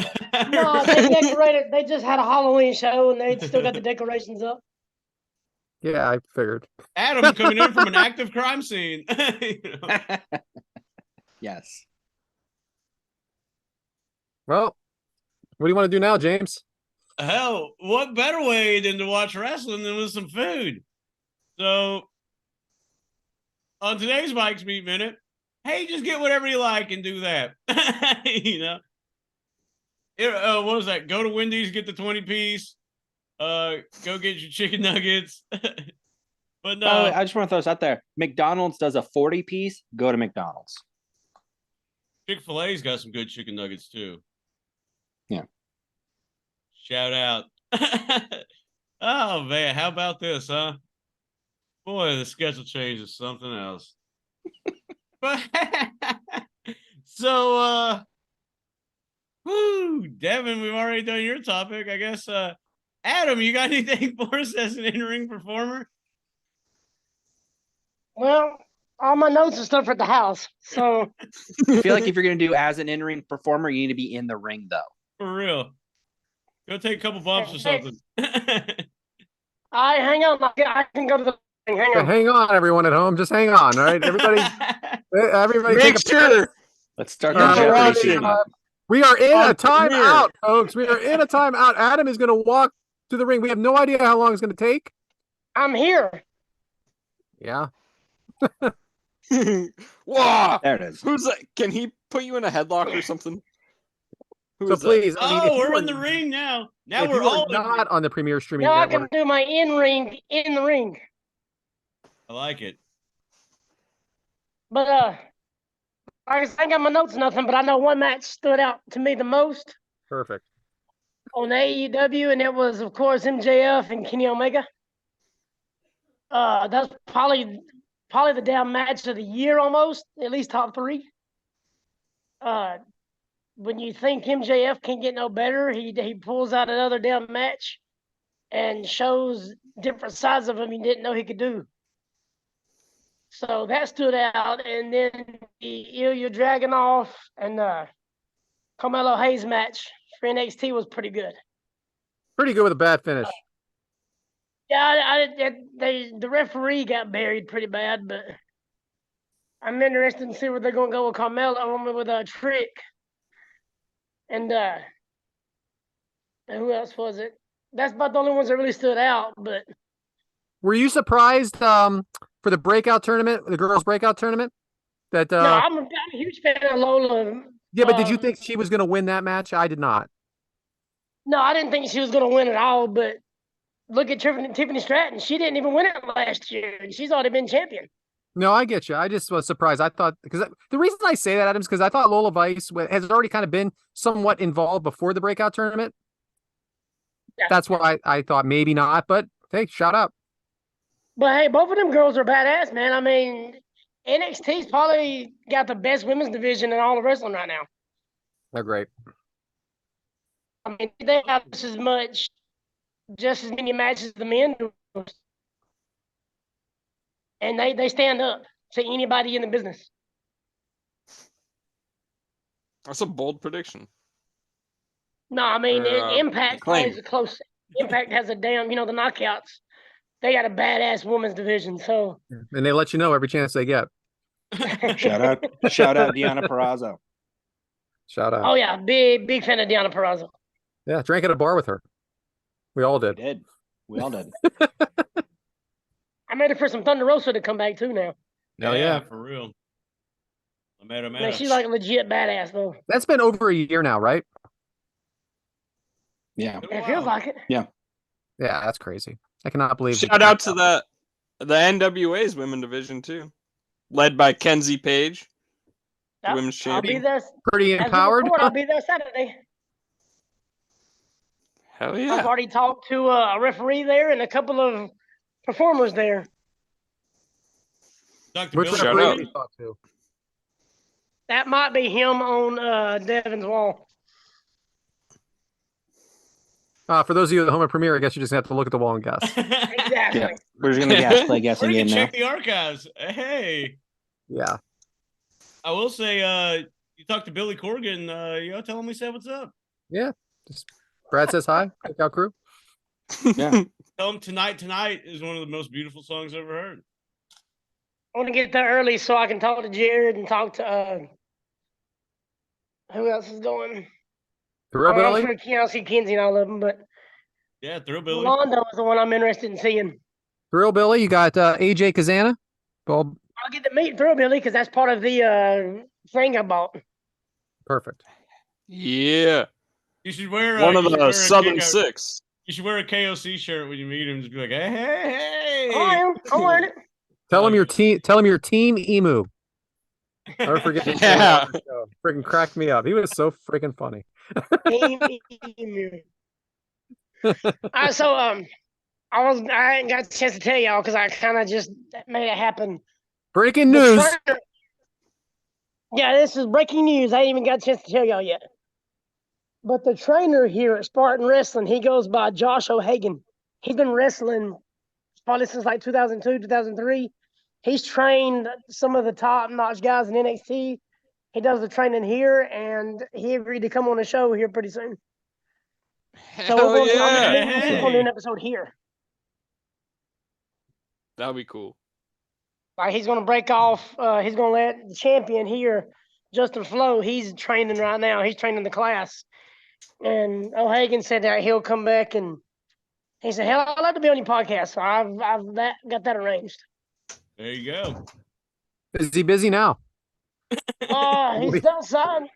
No, they decorated. They just had a Halloween show, and they still got the decorations up. Yeah, I figured. Adam coming in from an active crime scene. You know? Yes. Well, what do you want to do now, James? Hell, what better way than to watch wrestling than with some food? So, on today's Mike's Meat Minute, hey, just get whatever you like and do that. You know? What was that? Go to Wendy's, get the 20-piece. Go get your chicken nuggets. But no. I just want to throw this out there. McDonald's does a 40-piece. Go to McDonald's. Chick-fil-A's got some good chicken nuggets, too. Yeah. Shout out. Oh, man. How about this, huh? Boy, the schedule change is something else. But so, Devyn, we've already done your topic. I guess, Adam, you got anything for us as an in-ring performer? Well, all my notes and stuff are at the house. So I feel like if you're going to do as an in-ring performer, you need to be in the ring, though. For real. Go take a couple bumps or something. hang on. I can go to the ring. Hang Yeah, on. hang on, everyone at home. Just hang on, all right? Everybody Make take a sure. Let's start Uh, the Jeopardy watching. scene. We are in On a timeout, premiere. folks. We are in a timeout. Adam is going to walk to the ring. We have no idea how long it's going to take. I'm here. Yeah. Wow. There it is. Who's that? Can he put you in a headlock or something? Who So is that? please, I mean, if Oh, you we're are- in the ring now. Now if we're you are all in the ring. not on the Premier Streaming Now I Network. can do my in-ring in the ring. I like it. But I ain't got my notes or nothing, but I know one match stood out to me the most Perfect. on AEW, and it was, of course, MJF and Kenny Omega. That's probably the damn match of the year almost, at least top 3. when you think MJF can't get no better, he pulls out another damn match and shows different sides of him he didn't know he could do. So that stood out. And then the Ilya Dragunov and Carmelo Hayes match for NXT was pretty good. Pretty good with a bad finish. Yeah, the referee got buried pretty bad, but I'm interested to see where they're going to go with Carmelo with a Trick. And who else was it? That's about the only ones that really stood out. But were you surprised for the breakout tournament, the girls' breakout tournament? That no, I'm a huge fan of Lola. Yeah, but did you think she was going to win that match? I did not. No, I didn't think she was going to win at all. But look at Tiffany Stratton. She didn't even win it last year, and she's already been champion. No, I get you. I just was surprised. I thought, because the reason I say that, Adam, is because I thought Lola Vice has already kind of been somewhat involved before the breakout tournament. Yeah. That's why I thought maybe not, but hey, shout out. But hey, both of them girls are badass, man. I mean, NXT's probably got the best women's division in all of wrestling right now. They're great. I mean, they have just as many matches as the men do. And they stand up to anybody in the business. That's a bold prediction. No, I mean, Impact plays close. Impact has a damn, the knockouts. They got a badass women's division, so. And they let you know every chance they get. Shout out Deonna Purrazzo. Shout out. Oh yeah, big fan of Deonna Purrazzo. Yeah, drank at a bar with her. We all did. We all did. I'm ready for some Thunder Rosa to come back too now. Yeah, for real. I'm at Man, she's like a legit badass though. That's been over a year now, right? Yeah. It feels like it. Yeah. Yeah, that's crazy. I cannot believe. Shout out to the NWA's women division too, led by Kenzie Page, women's champion. I'll be there. Pretty empowered. I'll be there Saturday. Hell yeah! I've already talked to a referee there and a couple of performers there. Dr. Which Bill, referee did you talk to? That might be him on Devyn's wall. For those of you at the home and premiere, I guess you just have to look at the wall and guess. Exactly. Yeah. We're just gonna play guessing we're game gonna now. check the archives. Hey. Yeah. I will say, you talked to Billy Corgan. Tell him we said what's up. Yeah. Brad says hi. Kick out crew. Yeah. Tell him tonight is one of the most beautiful songs I've ever heard. I want to get there early so I can talk to Jared and talk to who else is going. Thrillbilly. I'll see Kinsey and all of them, but yeah, Thrillbilly. Londo is the one I'm interested in seeing. Thrillbilly. You got AJ Kazana. Well, I'll get to meet Thrillbilly because that's part of the thing I bought. Perfect. Yeah. You should wear one of the Southern Six. You should wear a KOC shirt when you meet him. Just be like, hey. I'm wearing it. Tell him your team. Tell him your team emu. Never forget. Yeah. Freaking cracked me up. He was so freaking funny. So I ain't got a chance to tell y'all because I kind of just made it happen. Breaking news. Yeah, this is breaking news. I ain't even got a chance to tell y'all yet. But the trainer here at Spartan Wrestling, he goes by Josh O'Hagan. He's been wrestling probably since like 2002, 2003. He's trained some of the top-notch guys in NXT. He does the training here, and he agreed to come on the show here pretty soon. So we're going to do an episode here. That'll be cool. Like he's going to break off. He's going to let the champion here, Justin Flo. He's training right now. He's training the class. And O'Hagan said that he'll come back, and he said, "Hell, I'd love to be on your podcast." So I've got that arranged. There you go. Is he busy now? He's still signed.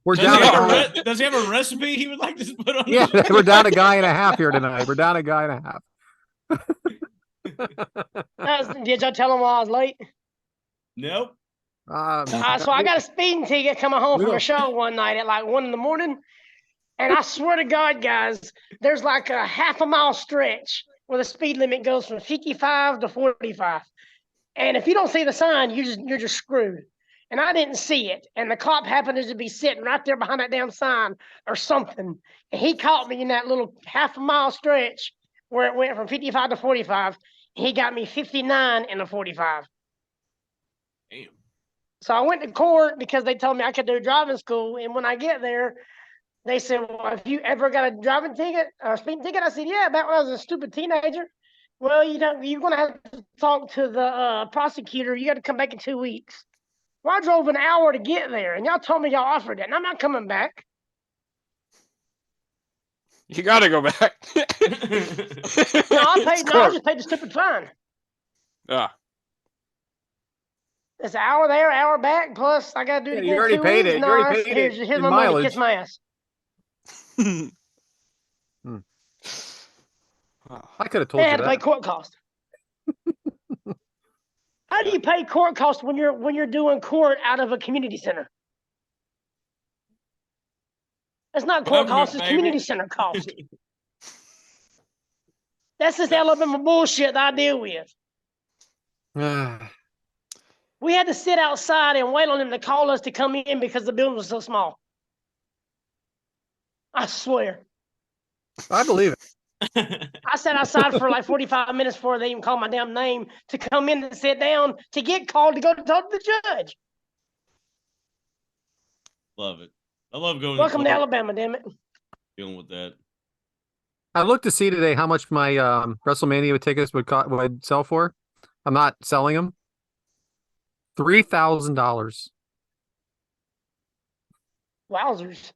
We're does down. Does he have a recipe he would like to put on? Yeah, we're down a guy and a half here tonight. We're down a guy and a half. Did y'all tell him why I was late? Nope. So I got a speeding ticket coming home from a show one night at like 1 a.m. And I swear to God, guys, there's like a half a mile stretch where the speed limit goes from 55 to 45. And if you don't see the sign, you're just screwed. and I didn't see it. And the cop happened to be sitting right there behind that damn sign or something. And he caught me in that little half a mile stretch where it went from 55 to 45. He got me 59 in a 45. Damn. So I went to court because they told me I could do driving school. And when I get there, they said, well, have you ever got a driving ticket or a speeding ticket? I said, yeah, back when I was a stupid teenager. Well, you're going to have to talk to the prosecutor. You got to come back in 2 weeks. Well, I drove an hour to get there, and y'all told me y'all offered it, and I'm not coming back. You got to go back. No, I just paid the stupid fine. Yeah. It's an hour there, hour back, plus I got to do it again. You already paid it. You already paid it. Here's my money. Kiss my ass. I could have told They you had to pay that. court costs. How do you pay court costs when you're doing court out of a community center? That's not court costs, it's community center cost. That's this Alabama bullshit that I deal with. We had to sit outside and wait on them to call us to come in because the building was so small. I swear. I believe it. I sat outside for like 45 minutes before they even called my damn name to come in and sit down to get called to go to talk to the judge. Love it. I love going. Welcome to Alabama, damn it. Dealing with that. I looked to see today how much my WrestleMania tickets would sell for. I'm not selling them. $3,000. Wowzers.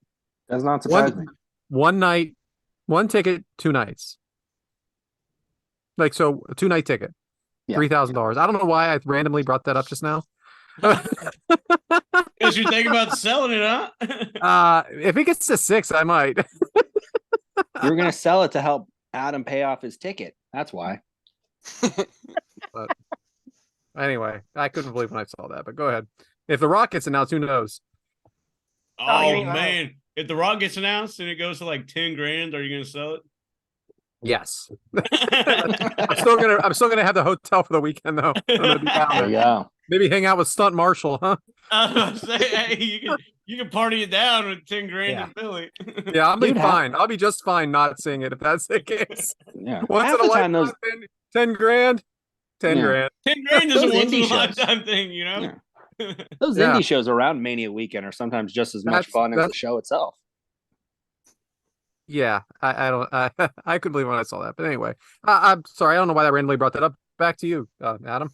That's not surprising. One night, one ticket, 2 nights. Like, so a 2-night ticket, Yeah. $3,000. I don't know why I randomly brought that up just now. Because you think about selling it, huh? If it gets to 6, I might. You were gonna sell it to help Adam pay off his ticket. That's why. But anyway, I couldn't believe when I saw that. But go ahead. If The Rock gets announced, who knows? Oh, you ain't lying. man. If The Rock gets announced and it goes to like 10 grand, are you going to sell it? Yes. I'm still gonna have the hotel for the weekend though. I'm gonna be down There you there. go. Maybe hang out with Stunt Marshall, huh? I was gonna say, hey, you can party it down with 10 grand Yeah. in Philly. Yeah, I'll be Dude, fine. I'll be just fine not seeing it if that's the case. Yeah. Once Half in a the time, lifetime, those 10 grand. 10 Yeah. grand. 10 grand is a Those once in a indie shows. lifetime thing, you know? Yeah. those Yeah. indie shows around Mania weekend are sometimes just as much fun as the show itself. Yeah, I couldn't believe when I saw that. But anyway, I'm sorry. I don't know why I randomly brought that up. Back to you, Adam.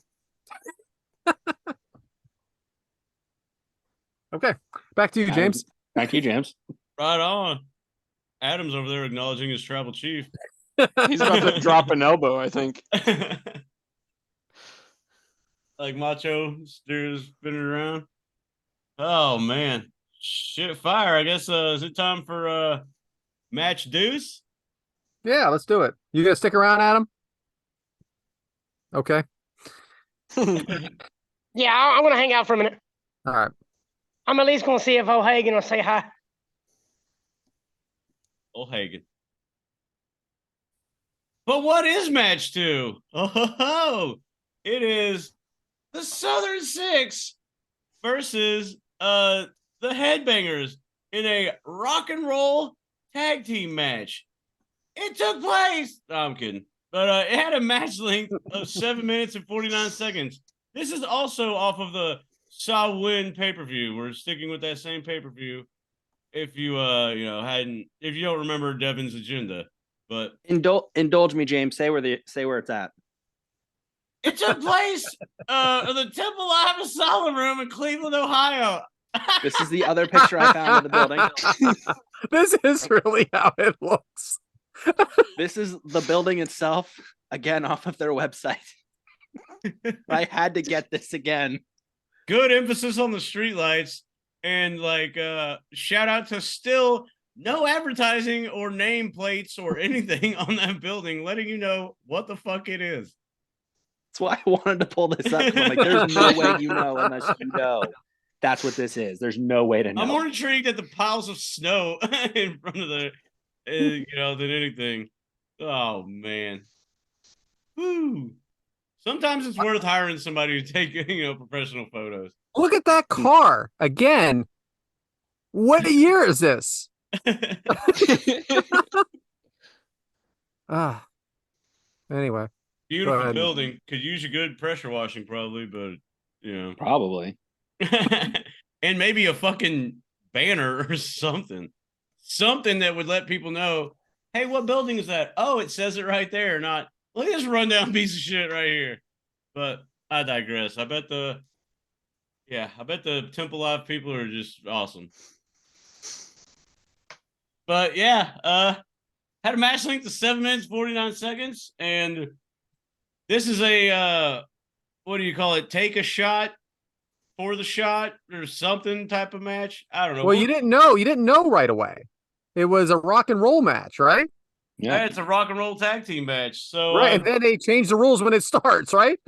Okay, back to you, James. Thank you, James. Right on. Adam's over there acknowledging his tribal chief. He's about to drop an elbow, I think. Like Macho steers spinning around. Oh man. Shit fire. I guess is it time for match deuce? Yeah, let's do it. You gonna stick around, Adam? Okay. Yeah, I'm going to hang out for a minute. All right. I'm at least going to see if O'Hagan will say hi. O'Hagan. But what is match 2? Oh, it is the Southern Six versus the Headbangers in a rock and roll tag team match. It took place. No, I'm kidding. But it had a match length of 7 minutes and 49 seconds. This is also off of the Samhain pay-per-view. We're sticking with that same pay-per-view. If you if you don't remember Devyn's agenda, but Indulge me, James. Say where it's at. it took place in the Temple Live Asylum Room in Cleveland, Ohio. This is the other picture I found of the building. This is really how it looks. This is the building itself, again, off of their website. I had to get this again. Good emphasis on the streetlights, and like shout out to still no advertising or name plates or anything on that building, letting you know what the fuck it is. That's why I wanted to pull this up. I'm like, there's no way you know unless you know. That's what this is. There's no way to know. I'm more intrigued at the piles of snow in front of the, than anything. Oh man. Woo. Sometimes it's worth hiring somebody to take, professional photos. Look at that car again. What year is this? Ah. Anyway, Beautiful ahead. building. Could use a good pressure washing, probably, but Probably. and maybe a fucking banner or something that would let people know, hey, what building is that? Oh, it says it right there. Not look at this rundown piece of shit right here. But I digress. I bet the Temple Live people are just awesome. But yeah, had a match length of 7 minutes 49 seconds, and this is a what do you call it? Take a shot for the shot or something type of match. I don't know. Well, you didn't know right away. It was a rock and roll match, right? Yeah. It's a rock and roll tag team match. So Right, and then they changed the rules when it starts, right?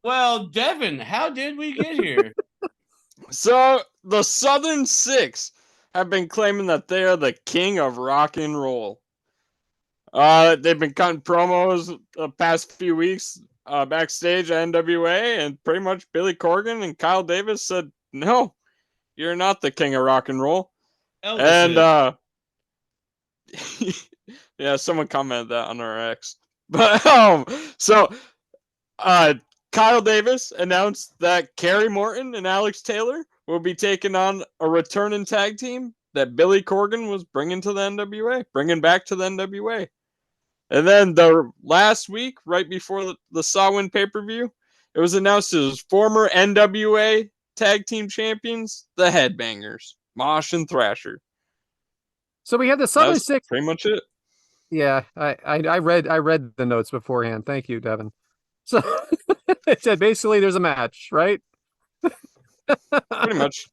well, Devyn, how did we get here? So the Southern Six have been claiming that they are the king of rock and roll. They've been cutting promos the past few weeks backstage at NWA, and pretty much Billy Corgan and Kyle Davis said, "No, you're not the king of rock and roll." Elvis And yeah, someone commented that on our X. But Kyle Davis announced that Kerry Morton and Alex Taylor will be taking on a returning tag team that Billy Corgan was bringing to the NWA, bringing back to the NWA. And then the last week, right before the Sawin pay-per-view, it was announced as former NWA tag team champions, the Headbangers, Mosh and Thrasher. So we had the Southern That's Six. pretty much it. Yeah, I read the notes beforehand. Thank you, Devyn. So it said basically there's a match, right? Pretty much.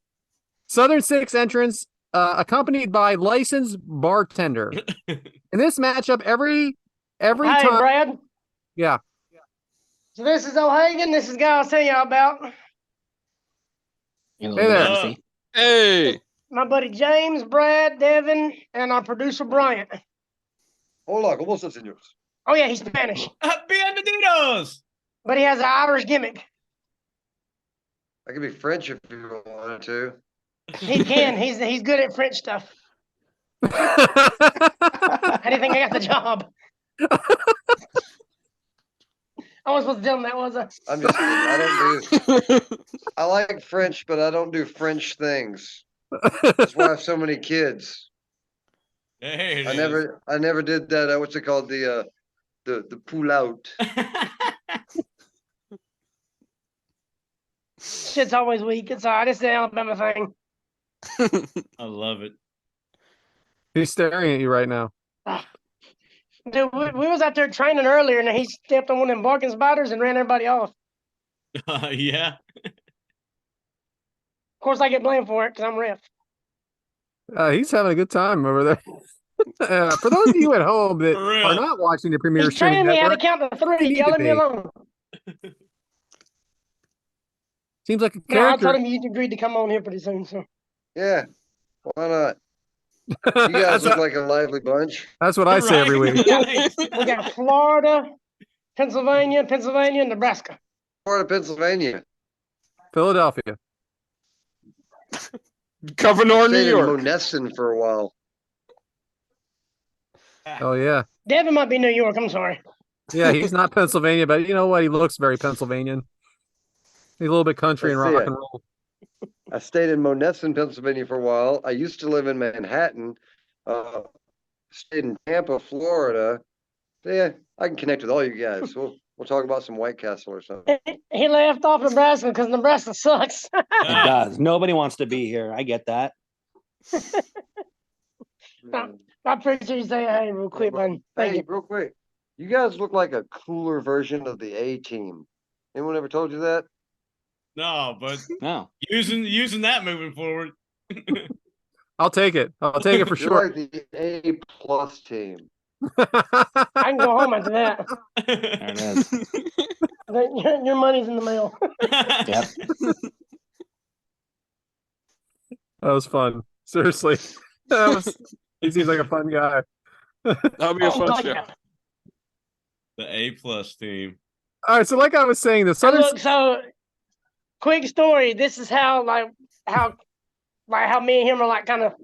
Southern Six entrance, accompanied by licensed bartender. In this matchup, every Hey, time. Brad. Yeah. So this is O'Hagan. This is the guy I was telling y'all about. Hey there. Hey! My buddy James, Brad, Devyn, and our producer Bryant. Hola, ¿cómo están, señores? Oh yeah, he's Spanish, Bienvenidos. but he has an Irish gimmick. I could be French if you wanted to. He can. He's good at French stuff. How do you think I got the job? I wasn't supposed to tell him that, was I? I'm just kidding. I don't do. I like French, but I don't do French things. That's why I have so many kids. Hey, I never did that. What's it called? The pull out. Shit's always weak. It's all right. It's the Alabama thing. I love it. He's staring at you right now. Dude, we was out there training earlier, and he stepped on one of them barking spiders and ran everybody off. Yeah. Of course, I get blamed for it because I'm ref. He's having a good time over there. For those of you at home that For real. are not watching the Premier He's Streaming training me how to Network, count to three. need Y'all to leave me be. alone. seems like a No, I told character. him you agreed to come on here pretty soon. So Yeah. Why not? You guys look like a lively bunch. That's what I say every Right? week. we got Florida, Pennsylvania, and Nebraska. Florida, Pennsylvania. Philadelphia. Governor, New Stayed in York. Monessen for a while. Oh yeah. Devyn might be New York. I'm sorry. Yeah, he's not Pennsylvania, but you know what? He looks very Pennsylvanian. He's a little bit country and Let's see rock it. and roll. I stayed in Monessen, Pennsylvania for a while. I used to live in Manhattan. Stayed in Tampa, Florida. So yeah, I can connect with all you guys. We'll talk about some White Castle or something. He left off Nebraska because Nebraska sucks. It does. Nobody wants to be here. I get that. Mm. I appreciate you saying hey real quick, man. Thank Hey, you. real quick. You guys look like a cooler version of the A team. Anyone ever told you that? No, but No. using that moving forward. I'll take it. I'll take it for You're sure. like the A plus team. I can go home after that. There it is. Your money's in the mail. Yep. That was fun. Seriously. He seems like a fun guy. That'll be a fun like show. that. The A+ team. All right, so like I was saying, the So Southern look, so quick story. This is how how me and him are like kind of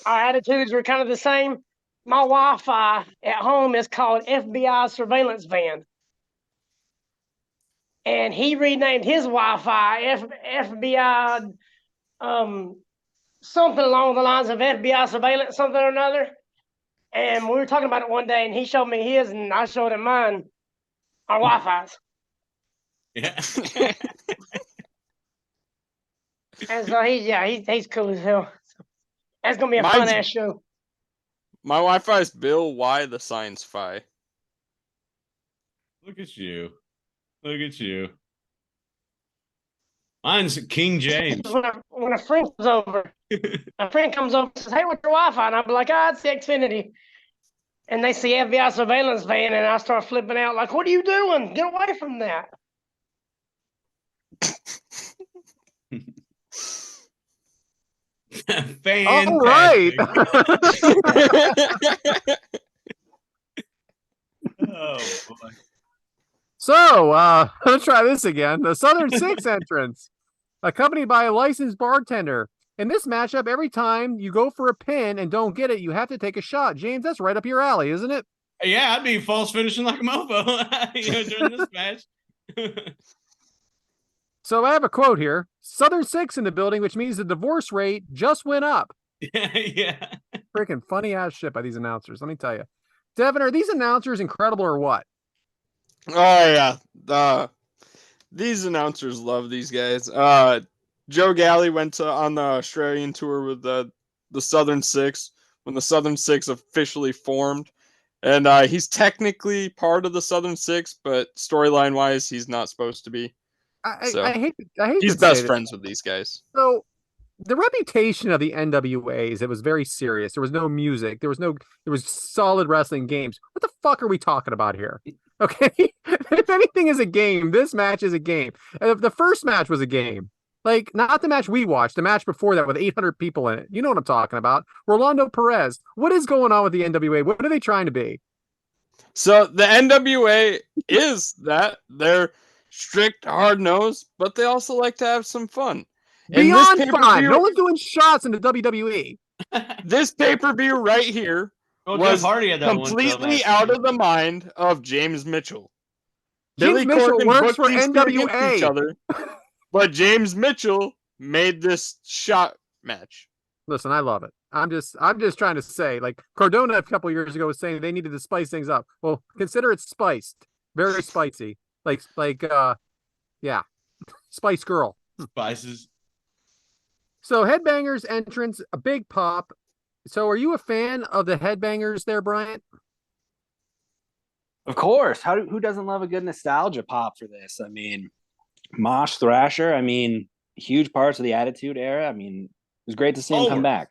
our attitudes were kind of the same. My Wi-Fi at home is called FBI surveillance van, and he renamed his Wi-Fi FBI something along the lines of FBI surveillance something or another. And we were talking about it one day, and he showed me his, and I showed him mine. Our Wi-Fi's. Yeah. And so he's cool as hell. That's gonna be a Mine's- fun ass show. My Wi-Fi is Bill Y the Science Fi. Look at you. Look at you. Mine's King James. When a friend comes over, and says, "Hey, what's your Wi-Fi?" And I'll be like, it's the Xfinity. And they see FBI surveillance van, and I start flipping out like, "What are you doing? Get away from that!" Fantastic. All right. Oh boy. So, let's try this again. The Southern Six entrance, accompanied by a licensed bartender. In this matchup, every time you go for a pin and don't get it, you have to take a shot. James, that's right up your alley, isn't it? Yeah, I'd be false finishing like a mofo during this match. So I have a quote here. Southern Six in the building, which means the divorce rate just went up. Yeah. Freaking funny ass shit by these announcers, let me tell you. Devyn, are these announcers incredible or what? Oh yeah, these announcers love these guys. Joe Galley went on the Australian tour with the Southern Six when the Southern Six officially formed, and he's technically part of the Southern Six, but storyline wise, he's not supposed to be. I hate He's to best say friends with these guys. So the reputation of the NWA is it was very serious. There was no music. There was solid wrestling games. What the fuck are we talking about here? Okay. If anything is a game, this match is a game. The first match was a game. Like, not the match we watched, the match before that with 800 people in it. You know what I'm talking about. Rolando Perez. What is going on with the NWA? What are they trying to be? So the NWA is that they're strict, hard nosed, but they also like to have some fun. And Beyond this fun. pay-per-view, No one's doing shots in the WWE. this pay-per-view right here Well, was Jeff Hardy had that one completely match. out of the mind of James Mitchell. James Billy Mitchell Corgan works booked for these two against NWA. each other, but James Mitchell made this shot match. Listen, I love it. I'm just trying to say, like Cardona a couple years ago was saying they needed to spice things up. Well, consider it spiced, very spicy, yeah, Spice Girl. Spices. So Headbangers entrance, a big pop. So are you a fan of the Headbangers there, Bryant? Of course. Who doesn't love a good nostalgia pop for this? I mean, Mosh Thrasher, I mean, huge parts of the Attitude Era. I mean, it was great to see him come back.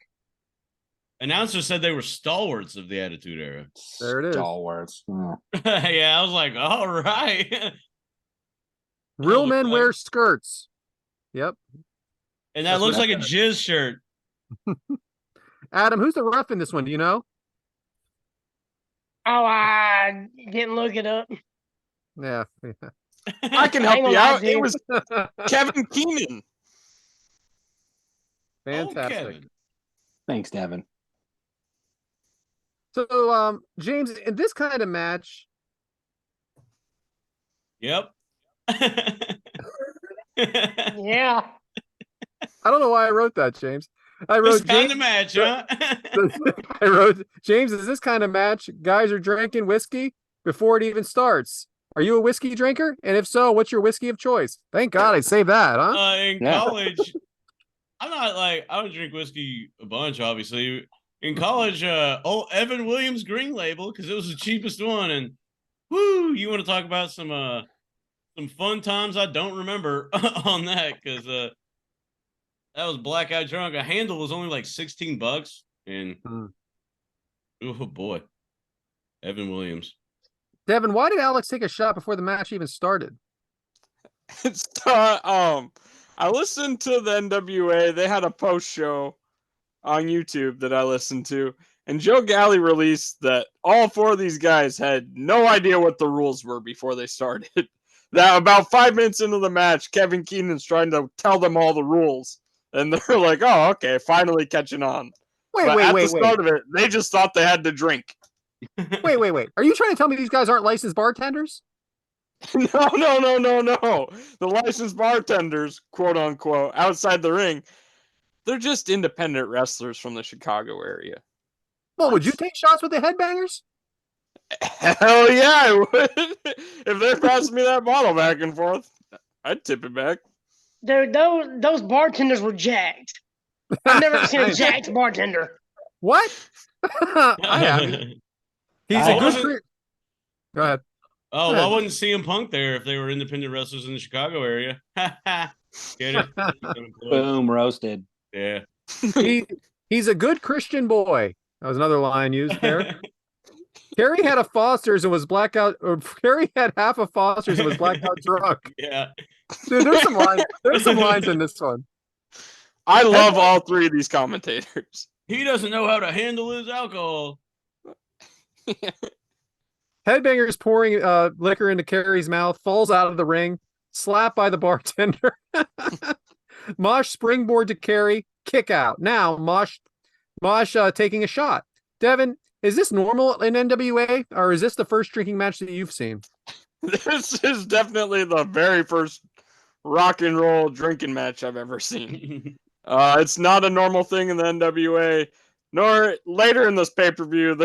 Announcers said they were stalwarts of the Attitude Era. There it is. Stalwarts. Oh. Yeah, I was like, all right. Real men wear skirts. Yep. And that looks like a jizz shirt. Adam, who's the ref in this one? Do you know? Oh, I didn't look it up. Yeah. I can help you out. It was Kevin Keenan. Fantastic. Oh, Kevin. Thanks, Devyn. So, James, in this kind of match. Yep. Yeah. I don't know why I wrote that, James. I wrote This kind of match, huh? I wrote, James, is this kind of match guys are drinking whiskey before it even starts? Are you a whiskey drinker? And if so, what's your whiskey of choice? Thank God I saved that, huh? In college, I don't drink whiskey a bunch, obviously. In college, Evan Williams Green Label, because it was the cheapest one. And whoo, you want to talk about some fun times I don't remember on that, because that was blackout drunk. A handle was only like $16, and oh boy, Evan Williams. Devyn, why did Alex take a shot before the match even started? I listened to the NWA. They had a post show on YouTube that I listened to, and Joe Galley released that all four of these guys had no idea what the rules were before they started. that about 5 minutes into the match, Kevin Keenan's trying to tell them all the rules. And they're like, oh, okay, finally catching on. Wait, But wait, at wait, the start of it, they just thought they had to drink. wait, wait, wait. Are you trying to tell me these guys aren't licensed bartenders? No. The licensed bartenders, quote unquote, outside the ring, they're just independent wrestlers from the Chicago area. Well, would you take shots with the Headbangers? Hell yeah, I would. If they're passing me that bottle back and forth, I'd tip it back. Dude, those bartenders were jacked. I've never seen a jacked bartender. What? I haven't. He's a good. Go ahead. Oh, Go ahead. I wouldn't see him Punk there if they were independent wrestlers in the Chicago area. Get it? Boom, roasted. Yeah. He's a good Christian boy. That was another line used there. Kerry had a Foster's and was blackout. Or Kerry had half a Foster's and was blackout drunk. Yeah. Dude, there's some lines. There's some lines in this one. I love all three of these commentators. He doesn't know how to handle his alcohol. Headbangers pouring liquor into Kerry's mouth, falls out of the ring, slapped by the bartender. Mosh springboard to Kerry, kick out. Now Mosh taking a shot. Devyn, is this normal in NWA, or is this the first drinking match that you've seen? This is definitely the very first rock and roll drinking match I've ever seen. It's not a normal thing in the NWA, nor later in this pay-per-view,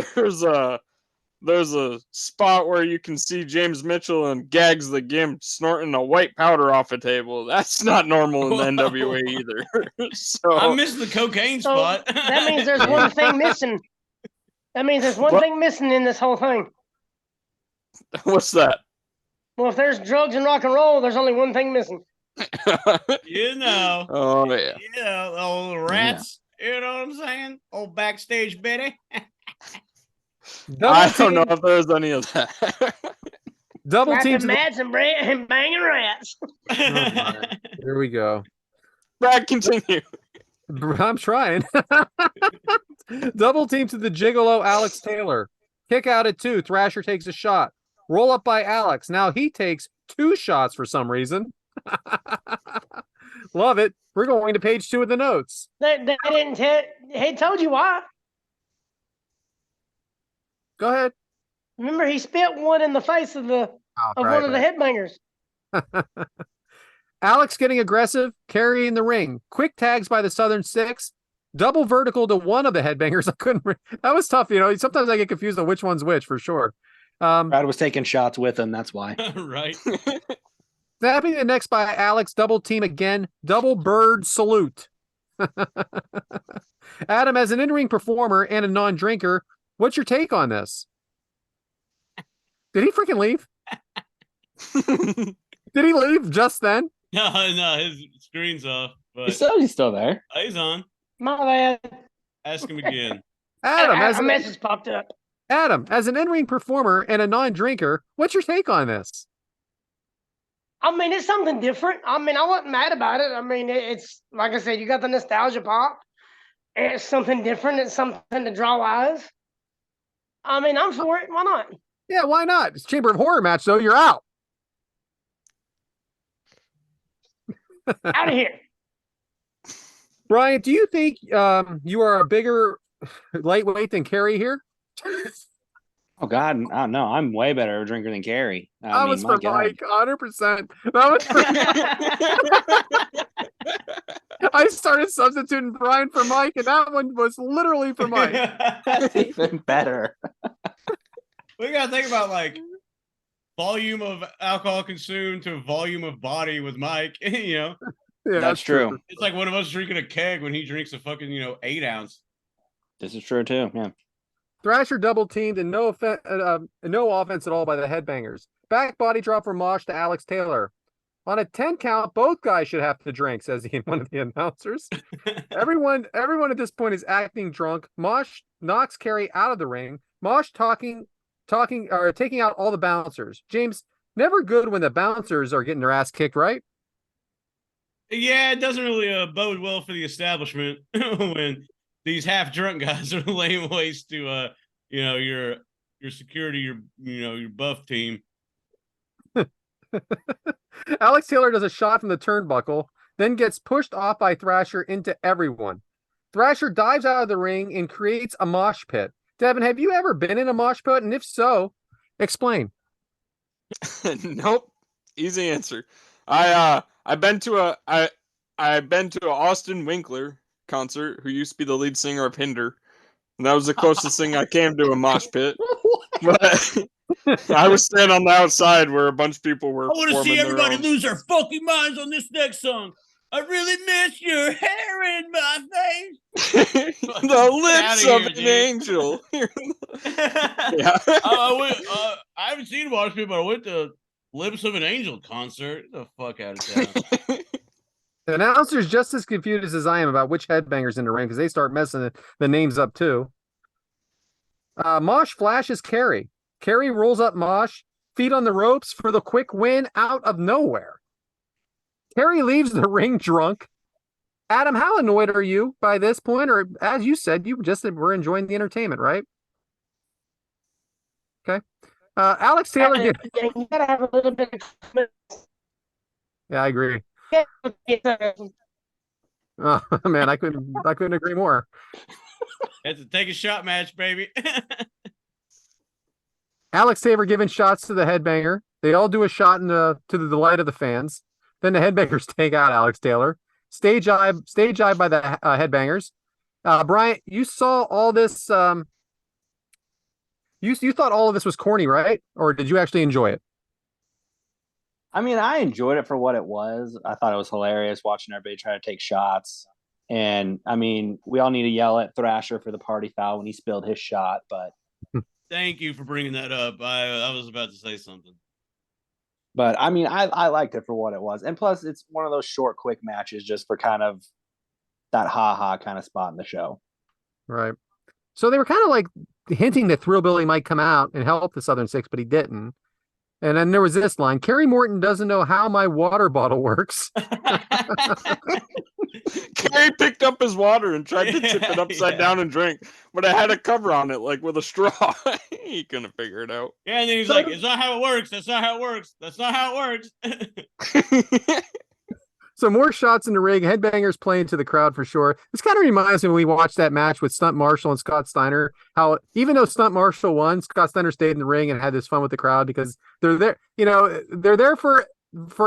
there's a spot where you can see James Mitchell and Gags the Gimp snorting a white powder off a table. That's not normal in the NWA either. So I missed the cocaine So spot. that means there's one thing missing. That means there's one thing missing in this whole thing. What's that? Well, if there's drugs and rock and roll, there's only one thing missing. You know. Oh yeah. Yeah, old rats. You know what I'm saying? Old backstage Betty. I don't know if there's any of that. Double team. Rapping mats and banging rats. Here we go. Brad, continue. I'm trying. Double team to the gigolo Alex Taylor. Kick out at 2. Thrasher takes a shot. Roll up by Alex. Now he takes 2 shots for some reason. Love it. We're going to page 2 of the notes. They didn't tell. He told you why. Go ahead. Remember, he spit one in the face of one of the headbangers. Alex getting aggressive, Kerry in the ring. Quick tags by the Southern Six. Double vertical to one of the headbangers. That was tough, you know. Sometimes I get confused on which one's which for sure. Brad was taking shots with him. That's why. Right. Snapping the next by Alex, double team again. Double bird salute. Adam, as an in-ring performer and a non-drinker, what's your take on this? Did he freaking leave? Did he leave just then? No, his screen's off. But He's still there. he's on. My bad. Ask him again. Adam, A message popped up. Adam, as an in-ring performer and a non-drinker, what's your take on this? I mean, it's something different. I mean, I wasn't mad about it. I mean, it's like I said, you got the nostalgia pop. It's something different. It's something to draw eyes. I mean, I'm for it. Why not? Yeah, why not? It's Chamber of Horror match, though. You're out. Out of here. Bryant, do you think you are a bigger lightweight than Kerry here? Oh God, no, I'm way better of a drinker than Kerry. That was for Mike, 100%. That was for I started substituting Brian for Mike, and that one was literally for Mike. Even better. We gotta think about like volume of alcohol consumed to volume of body with Mike. You know, Yeah, That's true. it's like one of us drinking a keg when he drinks a fucking 8 ounce. This is true too. Yeah. Thrasher double teamed and no offense at all by the Headbangers. Back body drop from Mosh to Alex Taylor. On a 10 count, both guys should have to drink, says one of the announcers. Everyone at this point is acting drunk. Mosh knocks Kerry out of the ring. Mosh taking out all the bouncers. James, never good when the bouncers are getting their ass kicked, right? Yeah, it doesn't really bode well for the establishment when these half drunk guys are laying waste to your security, your buff team. Alex Taylor does a shot from the turnbuckle, then gets pushed off by Thrasher into everyone. Thrasher dives out of the ring and creates a mosh pit. Devyn, have you ever been in a mosh pit? And if so, explain. Nope. Easy answer. I've been to a Austin Winkler concert, who used to be the lead singer of Hinder. And that was the closest thing I came to a mosh pit. But I was standing on the outside where a bunch of people were. I want to see everybody lose their fucking minds on this next song. I really miss your hair in my face. The lips of an angel. Yeah. I haven't seen Mosh Pit, but I went to Lips of an Angel concert. Get the fuck out of town. The announcer's just as confused as I am about which headbangers in the ring because they start messing the names up too. Mosh flashes Carrie. Carrie rolls up Mosh, feet on the ropes for the quick win out of nowhere. Carrie leaves the ring drunk. Adam, how annoyed are you by this point? Or as you said, you just were enjoying the entertainment, right? Okay. Alex Taylor. You gotta have a little bit of. Yeah, I agree. Oh man, I couldn't agree more. It's a take a shot match, baby. Alex Taylor giving shots to the headbanger. They all do a shot to the delight of the fans. Then the headbangers take out Alex Taylor. Stage eye by the headbangers. Bryant, you saw all this. You thought all of this was corny, right? Or did you actually enjoy it? I mean, I enjoyed it for what it was. I thought it was hilarious watching everybody try to take shots. And I mean, we all need to yell at Thrasher for the party foul when he spilled his shot. But thank you for bringing that up. I was about to say something. But I mean, I liked it for what it was. And plus, it's one of those short, quick matches just for kind of that ha-ha kind of spot in the show. Right. So they were kind of like hinting that Thrillbilly might come out and help the Southern Six, but he didn't. And then there was this line, Kerry Morton doesn't know how my water bottle works. Kerry picked up his water and tried to tip it upside down and drink, but it had a cover on it, like with a straw. He couldn't figure it out. Yeah, and then he's like, it's not how it works. That's not how it works. That's not how it works. So more shots in the ring, headbangers playing to the crowd for sure. This kind of reminds me when we watched that match with Stunt Marshall and Scott Steiner, how even though Stunt Marshall won, Scott Steiner stayed in the ring and had this fun with the crowd because they're there, they're there for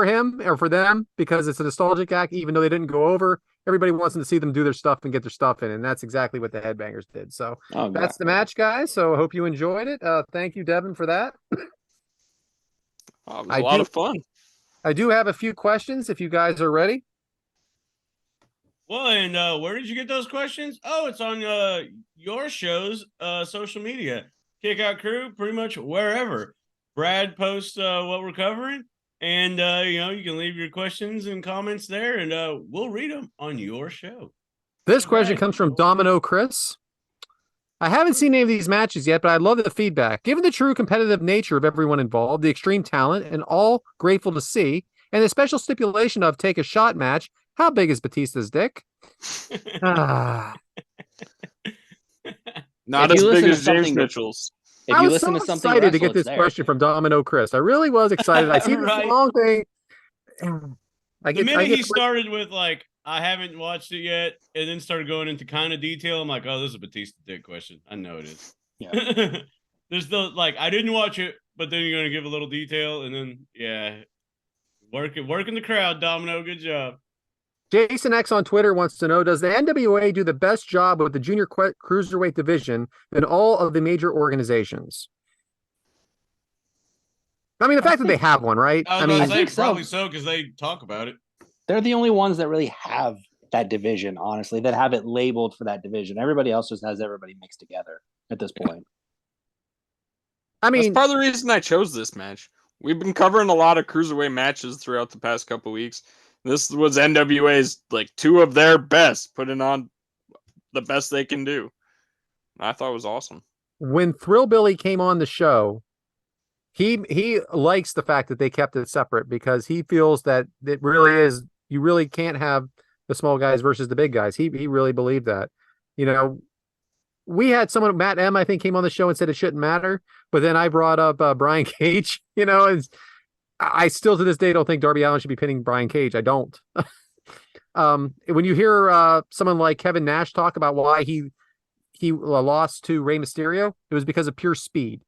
him or for them because it's a nostalgic act, even though they didn't go over. Everybody wants them to see them do their stuff and get their stuff in, and that's exactly what the headbangers did. So that's the match, guys. So I hope you enjoyed it. Thank you, Devyn, for that. It was a lot of fun. I do have a few questions if you guys are ready. Well, and where did you get those questions? Oh, it's on your show's social media. Kick Out Crew, pretty much wherever. Brad posts what we're covering, and you can leave your questions and comments there, and we'll read them on your show. This question comes from Domino Chris. I haven't seen any of these matches yet, but I love the feedback. Given the true competitive nature of everyone involved, the extreme talent, and all grateful to see, and the special stipulation of take a shot match, how big is Batista's dick? Not as big as James Mitchell's. I was so excited to get this question from Domino Chris. I really was excited. I see this long thing. The minute he started with like, I haven't watched it yet, and then started going into kind of detail, I'm like, oh, this is a Batista dick question. I know it is. Yeah. There's I didn't watch it, but then you're going to give a little detail, and then, yeah. Working the crowd, Domino. Good job. Jason X on Twitter wants to know, does the NWA do the best job with the junior cruiserweight division than all of the major organizations? I mean, the fact that they have one, right? I think probably so because they talk about it. They're the only ones that really have that division, honestly, that have it labeled for that division. Everybody else just has everybody mixed together at this point. I mean, that's part of the reason I chose this match. We've been covering a lot of cruiserweight matches throughout the past couple weeks. This was NWA's two of their best, putting on the best they can do. I thought it was awesome. When Thrillbilly came on the show, he likes the fact that they kept it separate because he feels that it really is, you really can't have the small guys versus the big guys. He really believed that. We had someone, Matt M, I think, came on the show and said it shouldn't matter, but then I brought up Brian Cage, I still to this day don't think Darby Allin should be pinning Brian Cage. I don't. When you hear someone like Kevin Nash talk about why he lost to Rey Mysterio, it was because of pure speed,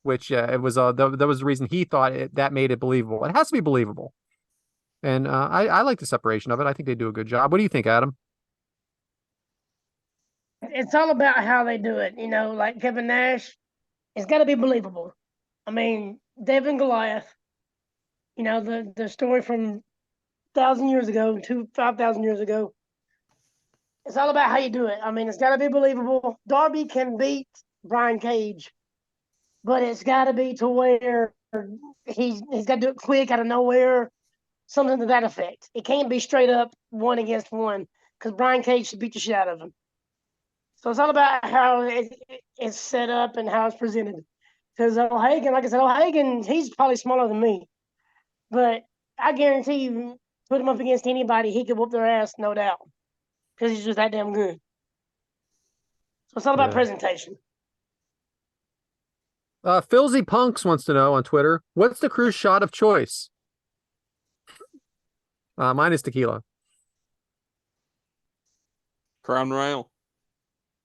which it was that was the reason he thought that made it believable. It has to be believable, and I like the separation of it. I think they do a good job. What do you think, Adam? It's all about how they do it. Like Kevin Nash, it's got to be believable. I mean, Devyn Goliath, the story from 1,000 years ago to 5,000 years ago. It's all about how you do it. I mean, it's got to be believable. Darby can beat Brian Cage, but it's got to be to where he's got to do it quick out of nowhere, something to that effect. It can't be straight up one against one because Brian Cage should beat the shit out of him. So it's all about how it's set up and how it's presented. Because O'Hagan, like I said, O'Hagan, he's probably smaller than me. But I guarantee you, put him up against anybody, he could whoop their ass, no doubt. Because he's just that damn good. So it's all about presentation. Philzy Punks wants to know on Twitter, what's the cruise shot of choice? Mine is tequila. Crown Royal.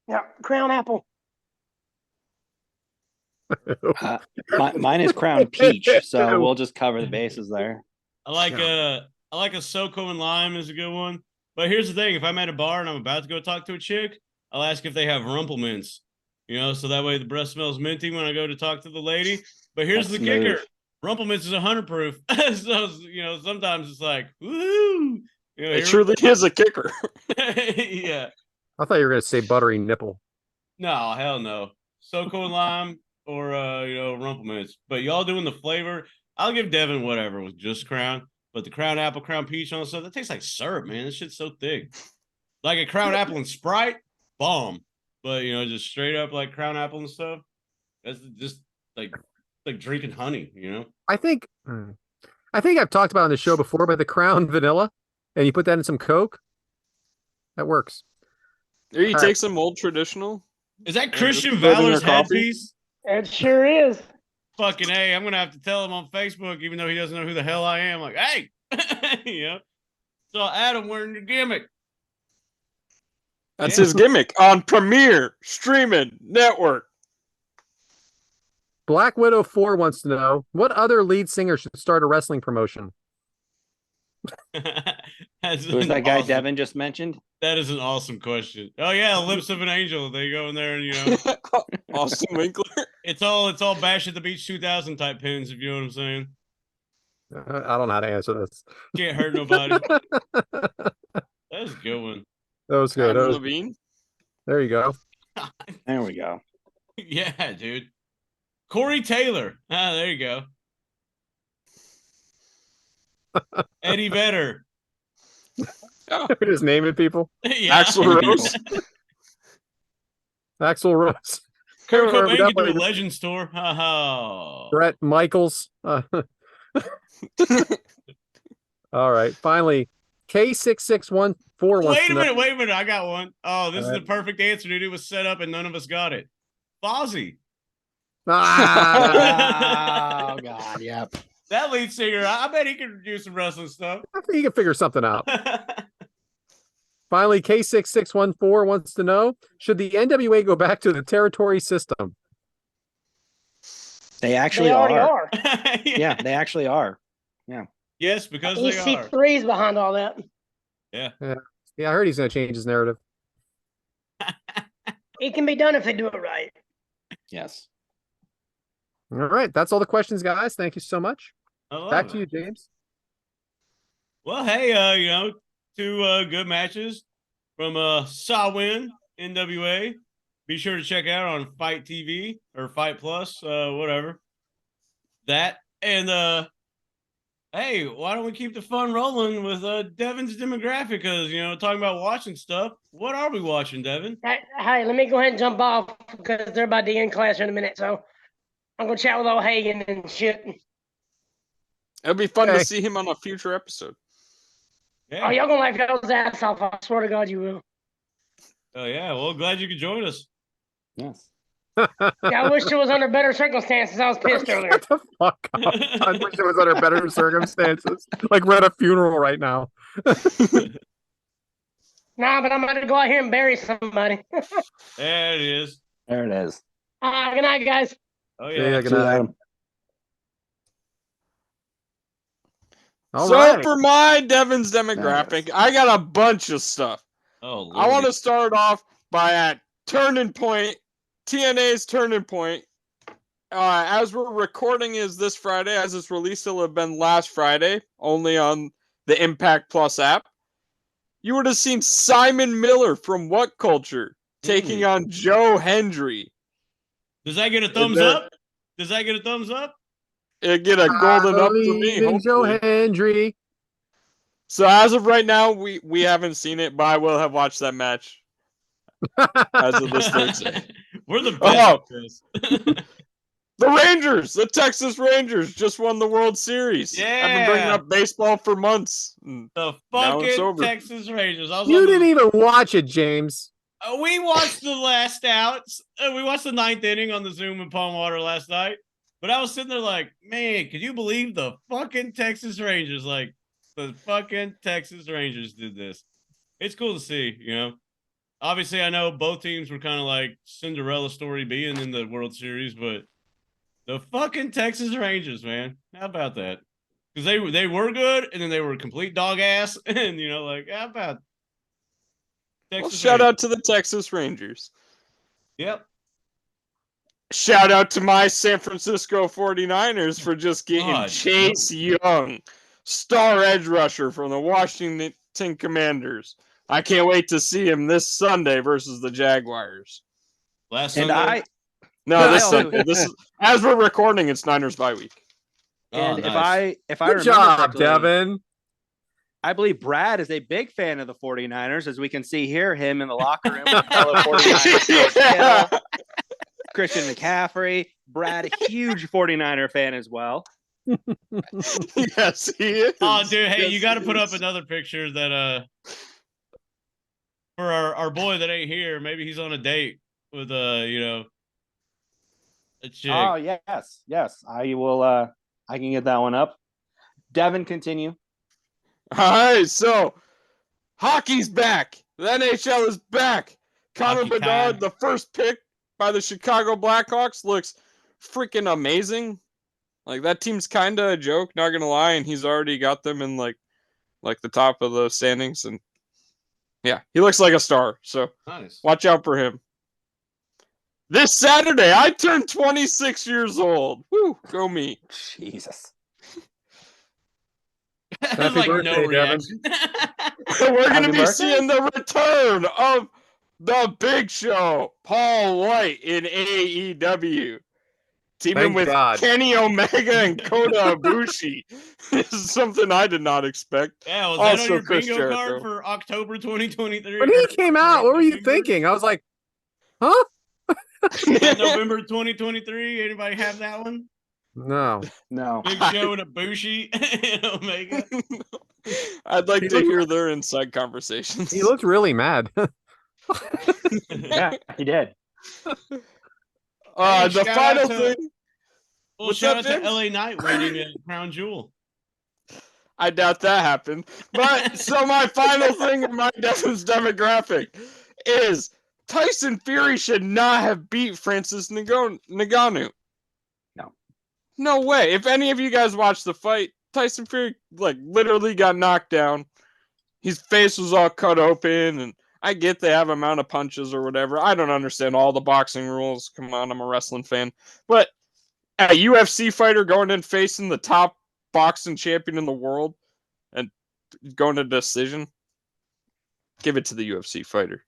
Yeah, Crown Apple. Mine is Crown Peach, so we'll just cover the bases there. I like a SoCo and lime is a good one. But here's the thing: if I'm at a bar and I'm about to go talk to a chick, I'll ask if they have rumple mints. So that way the breath smells minty when I go to talk to the lady. But here's the kicker: rumple mints is 100 proof. So sometimes it's like, woo! It truly is a kicker. Yeah. I thought you were going to say buttery nipple. No, hell no. SoCo and lime or rumple mints. But y'all doing the flavor, I'll give Devyn whatever with just Crown. But the Crown Apple, Crown Peach on stuff, that tastes like syrup, man. This shit's so thick. Like a Crown Apple and Sprite, bomb. But just straight up like Crown Apple and stuff, that's just like drinking honey, I think I've talked about on the show before, but the Crown Vanilla, and you put that in some Coke, that works. Or you take some old traditional. Is that Christian Valor's headpiece? It sure is. Fucking A, I'm gonna have to tell him on Facebook, even though he doesn't know who the hell I am. Like, hey, So Adam wearing your gimmick. That's his gimmick on Premier Streaming Network. Black Widow 4 wants to know, what other lead singer should start a wrestling promotion? Who's that guy Devyn just mentioned? That is an awesome question. Oh yeah, Lips of an Angel. They go in there and Austin Winkler. It's all Bash at the Beach 2000 type pins, if you know what I'm saying. I don't know how to answer this. Can't hurt nobody. That was a good one. That was good. Levine. There you go. There we go. Yeah, dude. Corey Taylor. There you go. Eddie Vedder. We're just naming people. Yeah. Axl Rose. Axl Rose. Kurt Cobain could do a legend store. Brett Michaels. All right. Finally, K6614 wants Wait a minute. I got one. Oh, this is the perfect answer, dude. It was set up and none of us got it. Fozzy. Oh, God. Yep. That lead singer, I bet he could do some wrestling stuff. I think you can figure something out. Finally, K6614 wants to know, should the NWA go back to the territory system? They actually are. Yeah, they actually are. Yeah. Yes, because they are. EC3's behind all that. Yeah. I heard he's going to change his narrative. It can be done if they do it right. Yes. All right. That's all the questions, guys. Thank you so much. Back to you, James. Well, hey, two good matches from Samhain, NWA. Be sure to check out on Fight TV or Fight Plus, whatever. That and hey, why don't we keep the fun rolling with Devyn's demographic? Because talking about watching stuff. What are we watching, Devyn? Hey, let me go ahead and jump off because they're about to end class in a minute. So I'm gonna chat with O'Hagan and shit. It'll be fun to see him on a future episode. Yeah. Oh, y'all gonna laugh y'all's ass off. I swear to God, you will. Oh yeah. Well, glad you could join us. Yes. Yeah, I wish it was under better circumstances. I was pissed earlier. Shut the fuck up. I wish it was under better circumstances. Like we're at a funeral right now. Nah, but I'm about to go out here and bury somebody. There it is. There it is. Good night, guys. Oh Yeah, yeah. good See you, night. Adam. All So right. for my Devyn's demographic, I got a bunch of stuff. Oh, I want Lordy. to start off by at Turning Point, TNA's Turning Point. As we're recording is this Friday, as it's released, it'll have been last Friday, only on the Impact Plus app. You would have seen Simon Miller from What Culture taking on Joe Hendry. Does that get a thumbs there- up? Does that get a thumbs up? It'd get a golden up to me, Believe in Joe hopefully. Hendry. So as of right now, we haven't seen it, but I will have watched that match as of this Thursday. We're the best Oh. at this. The Rangers, the Texas Rangers, just won the World Series. I've been bringing Yeah. up baseball for months. The Now it's fucking over. Texas Rangers. I was You on didn't even watch it, James. We watched the last outs. We watched the 9th inning on the Zoom in Palm Water last night. But I was sitting there like, man, could you believe the fucking Texas Rangers? Like, the fucking Texas Rangers did this. It's cool to see, you know. Obviously, I know both teams were kind of like Cinderella story being in the World Series, but the fucking Texas Rangers, man. How about that? Because they were good, and then they were complete dog ass. And, you know, like, how about Well, Texas shout Rangers? out to the Texas Rangers. Yep. Shout out to my San Francisco 49ers for just getting God, Chase Young, star edge rusher from the Washington Commanders. I can't wait to see him this Sunday versus the Jaguars. Last And Sunday. No, this I also- Sunday. This is as we're recording. It's Niners bye week. And nice. if I Good remember job, correctly, Devin. I believe Brad is a big fan of the 49ers, as we can see here, him in the locker room with fellow 49ers. Yeah. Kittle, Christian McCaffrey. Brad, a huge 49er fan as well. Yes, he is. Oh, dude, hey, Yes, you got to he put up is. another picture that for our boy that ain't here. Maybe he's on a date with you know, a chick. Oh, yes. I will I can get that one up. Devin, continue. All right, so hockey's back. The NHL is back. Connor Hockey Bedard, time. the first pick by the Chicago Blackhawks, looks freaking amazing. Like that team's kind of a joke, not gonna lie, and he's already got them in like the top of the standings, and yeah, he looks like a star. So Nice. watch out for him. This Saturday, I turned 26 years old. Woo, go me. Jesus. There's Happy like birthday, no Devin. reaction. We're going Happy to be birthday. seeing the return of the Big Show, Paul White in AEW. Teaming Thank with God. Kenny Omega and Kota Ibushi. This is something I did not expect. Yeah, was that Also on your Chris bingo Jericho. card for October 2023? When he came out, what were you November? thinking? I was like, huh? Yeah, November 2023. Anybody have that one? No. No. Big Show and Ibushi and Omega. I'd like He to looked- hear their inside conversations. He looked really mad. Yeah, he did. Hey, The shout final out to- thing, Well, What's shout up, out to James? LA Knight winning at Crown Jewel. I doubt that happened. But so my final thing in my Devon's demographic is Tyson Fury should not have beat Francis Ngannou. No. No way. If any of you guys watched the fight, Tyson Fury like literally got knocked down. His face was all cut open, and I get they have amount of punches or whatever. I don't understand all the boxing rules. Come on, I'm a wrestling fan. But a UFC fighter going in facing the top boxing champion in the world and going to decision, give it to the UFC fighter.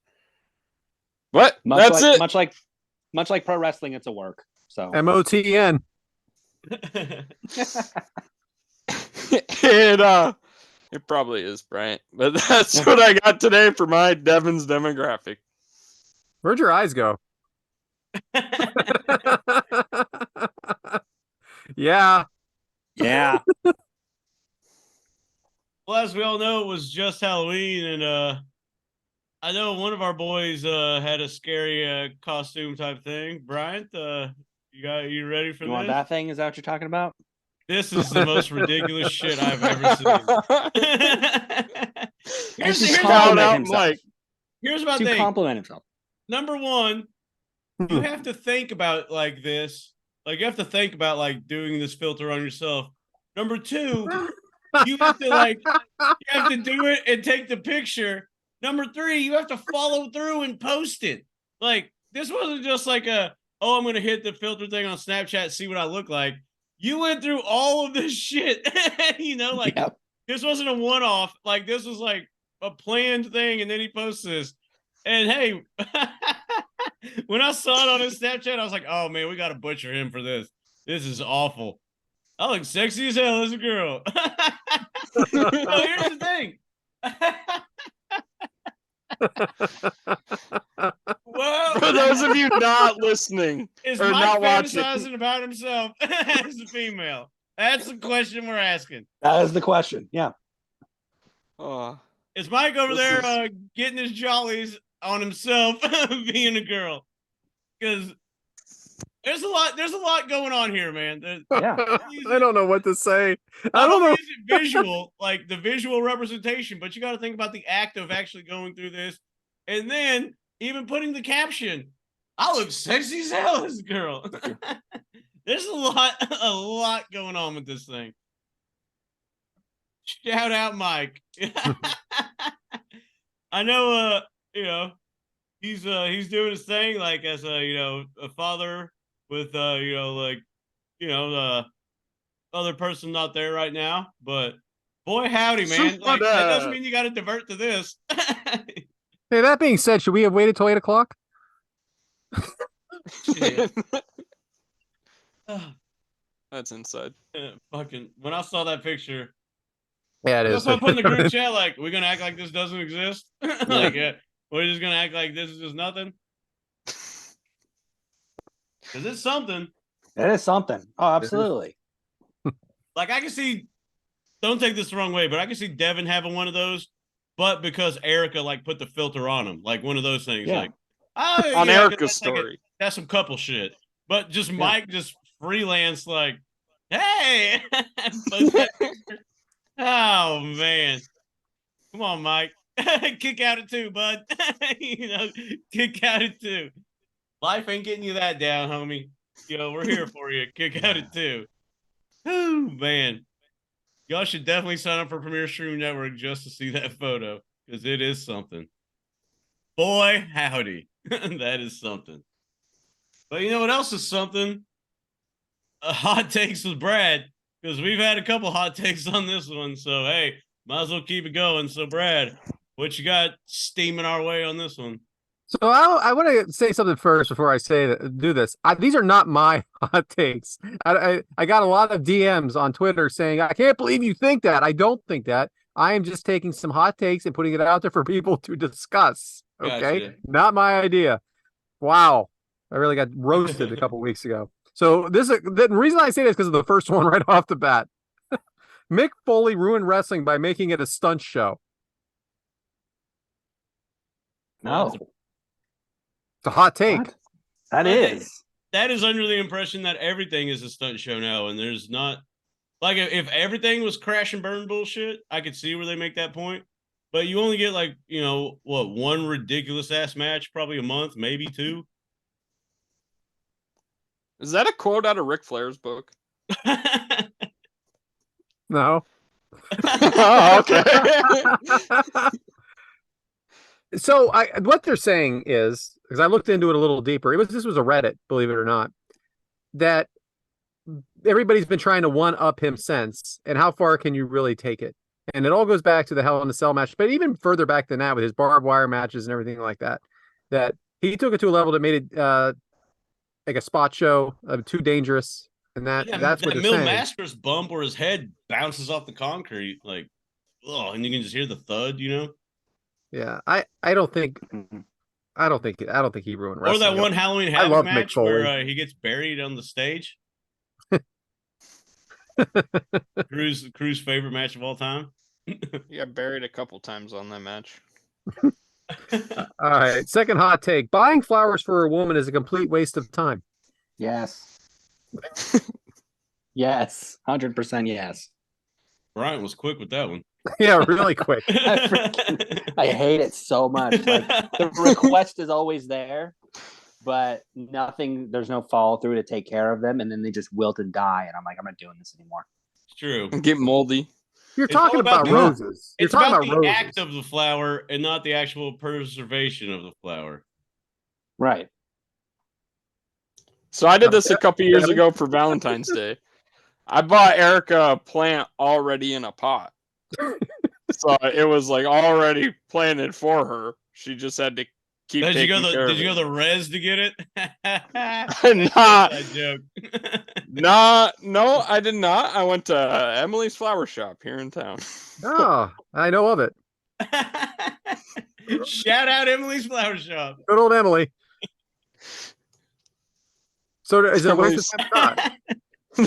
But that's it. Much like pro wrestling, it's a work. So MOTN. It probably is, Bryant. But that's what I got today for my Devon's demographic. Where'd your eyes go? Yeah. yeah. Well, as we all know, it was just Halloween, and I know one of our boys had a scary costume type thing. Bryant, you ready for You this? want that thing? Is that what you're talking about? This is the most ridiculous shit I've ever seen. Here's here's compliment my, himself. Mike. here's my To thing. compliment himself. Number one, you have to think about like this. Like you have to think about like doing this filter on yourself. Number two, you have to do it and take the picture. Number three, you have to follow through and post it. Like this wasn't just like I'm gonna hit the filter thing on Snapchat, see what I look like. You went through all of this shit. This wasn't a one-off. Like this was like a planned thing, and then he posts this. And hey, when I saw it on his Snapchat, I was like, oh man, we gotta butcher him for this. This is awful. I look sexy as hell as a girl. So here's the thing. Well, For those of you not listening is or Mike not watching, fantasizing about himself as a female? That's the question we're asking. That is the question. Yeah. Is Mike over This there getting his jollies on himself being a girl? Because there's a lot going on here, man. Yeah. I don't know what to say. I Not don't only know. is it visual, like the visual representation, but you got to think about the act of actually going through this, and then even putting the caption. I look sexy as hell as a girl. There's a lot going on with this thing. Shout out, Mike. I know, he's doing his thing like as a father with other person not there right now, but boy howdy, man, like that doesn't mean you got to divert to this. Hey, that being said, should we have waited till 8 o'clock? That's inside. Fucking when I saw that picture, Yeah, it that's is. what I put in the group chat. Like, we're gonna act like this doesn't exist. Like, we're just gonna act like this is just nothing. Because it's something. It is something. Oh, absolutely. Like I can see. Don't take this the wrong way, but I can see Devyn having one of those. But because Erica like put the filter on him, like one of those things, Yeah. like On Erica's story. That's some couple shit. But just Mike just freelance like, hey, oh man, come on, Mike, kick out it too, bud. Kick out it too. Life ain't getting you that down, homie. We're here for you. Kick out it too. Whew, man. Y'all should definitely sign up for Premier Stream Network just to see that photo because it is something. Boy, howdy. That is something. But you know what else is something? Hot takes with Brad because we've had a couple hot takes on this one. So, hey, might as well keep it going. So, Brad, what you got steaming our way on this one? So I want to say something first before I do this. These are not my hot takes. I got a lot of DMs on Twitter saying, I can't believe you think that. I don't think that. I am just taking some hot takes and putting it out there for people to discuss. Okay. Gotcha. Not my idea. Wow. I really got roasted a couple weeks ago. So the reason I say this is because of the first one right off the bat. Mick Foley ruined wrestling by making it a stunt show. No. It's a hot take. What? That is. That is under the impression that everything is a stunt show now, and there's not. Like, if everything was crash and burn bullshit, I could see where they make that point. But you only get, like, one ridiculous-ass match, probably a month, maybe two. Is that a quote out of Ric Flair's book? No. Oh, okay. So what they're saying is, because I looked into it a little deeper, this was a Reddit, believe it or not, that everybody's been trying to one up him since, and how far can you really take it? And it all goes back to the Hell in a Cell match, but even further back than that, with his barbed wire matches and everything like that, that he took it to a level that made it like a spot show, too dangerous, and that's what they're Mil saying. Masters bump where his head bounces off the concrete, like, oh, and you can just hear the thud, Yeah, I don't think he ruined wrestling. Or that one Halloween I love Havoc match Mick Foley. where he gets buried on the stage. Crew's favorite match of all time. He got buried a couple times on that match. All right. Second hot take. Buying flowers for a woman is a complete waste of time. Yes. Yes. 100% yes. Bryant was quick with that one. Yeah, really quick. I hate it so much. Like the request is always there, but there's no follow through to take care of them, and then they just wilt and die. And I'm like, I'm not doing this anymore. It's true. Get moldy. You're It's talking all about about the- roses. You're It's talking about about the roses. act of the flower and not the actual preservation of the flower. Right. So I did this a couple years Devyn? ago for Valentine's Day. I bought Erica a plant already in a pot. So it was like already planted for her. She just had to keep Did you taking go care the of Did you go it. the res to get it? Nah. Inside joke. No, I did not. I went to Emily's flower shop here in town. Oh, I know of it. Shout out Emily's flower shop. Good old Emily. So is it a waste of Emily's-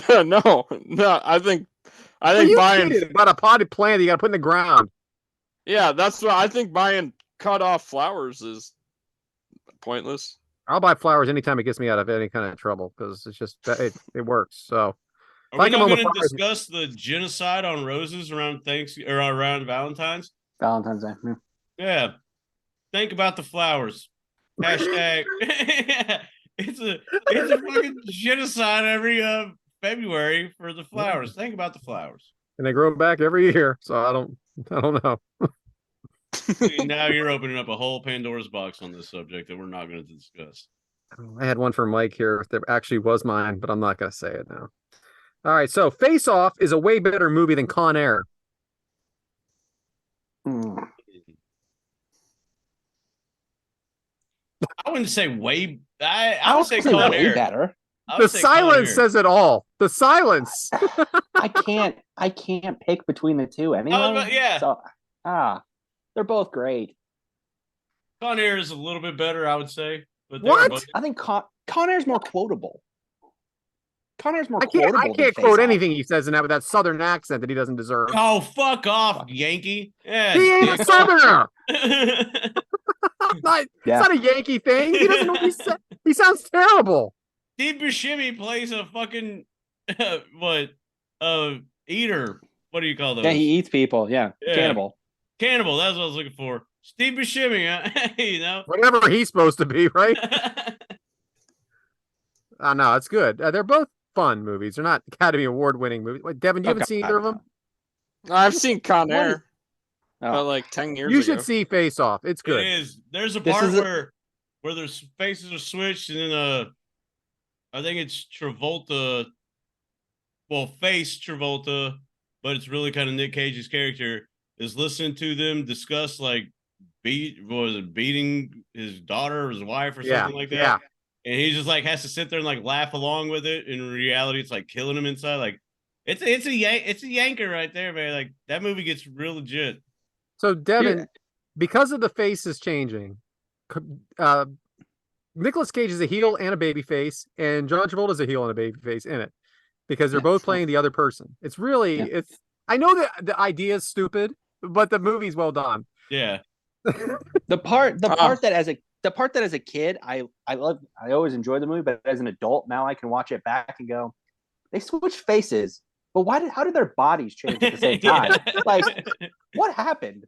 time? no. I think What are you buying. kidding about a potted plant that you got to put in the ground? Yeah, that's what I think. Buying cut off flowers is pointless. I'll buy flowers anytime it gets me out of any kind of trouble because it's just it works. So Are Like we I'm not on the going to flowers- discuss the genocide on roses around or around Valentine's? Valentine's Day. Yeah. Yeah. Think about the flowers. Hashtag. It's a fucking genocide every February for the flowers. Think about the flowers. and they grow back every year. So I don't know. See, now you're opening up a whole Pandora's box on this subject that we're not going to discuss. I had one for Mike here that actually was mine, but I'm not going to say it now. All right. So Face Off is a way better movie than Con Air. Mm. I wouldn't say way. I would say Honestly, Con way Air. better. I would The say Con silence Air. says it all. The silence. I can't pick between the two anyway. yeah. So they're both great. Con Air is a little bit better, I would say. But they're What? both- I think Con Air's more quotable. Con Air's more I quotable. can't than quote Face Off. anything he says in that with that southern accent that he doesn't deserve. Oh, fuck off, Yankee. Yeah. He ain't a southerner. dick. It's not a Yankee thing. He doesn't know what he said. He sounds terrible. Steve Buscemi plays a fucking eater. What do you call those? Yeah, he eats people. Yeah, Yeah. cannibal. Cannibal. That's what I was looking for. Steve Buscemi. You know. Whatever he's supposed to be, right? No, it's good. They're both fun movies. They're not Academy Award winning movies. Wait, Devin, you haven't seen either of them? I've seen Con What Air is- Oh. but like 10 years You ago. should see Face Off. It's good. It is. There's a This part is a- where their faces are switched, and then I think it's Travolta. Well, face Travolta, but it's really kind of Nick Cage's character is listening to them discuss like beating his daughter or his wife or something like that. Yeah. And he just like has to sit there and like laugh along with it. In reality, it's like killing him inside. Like it's a yanker right there, man. Like that movie gets real legit. So Devin, Yeah. because of the faces changing, Nicolas Cage is a heel and a baby face, and John Travolta is a heel and a baby face in it because they're Yeah, both so- playing the other person. It's really Yeah. I know that the idea is stupid, but the movie's well done. Yeah. The part that as a kid I always enjoyed the movie, but as an adult now I can watch it back and go, they switched faces, but how did their bodies change at the same time? Like, what happened?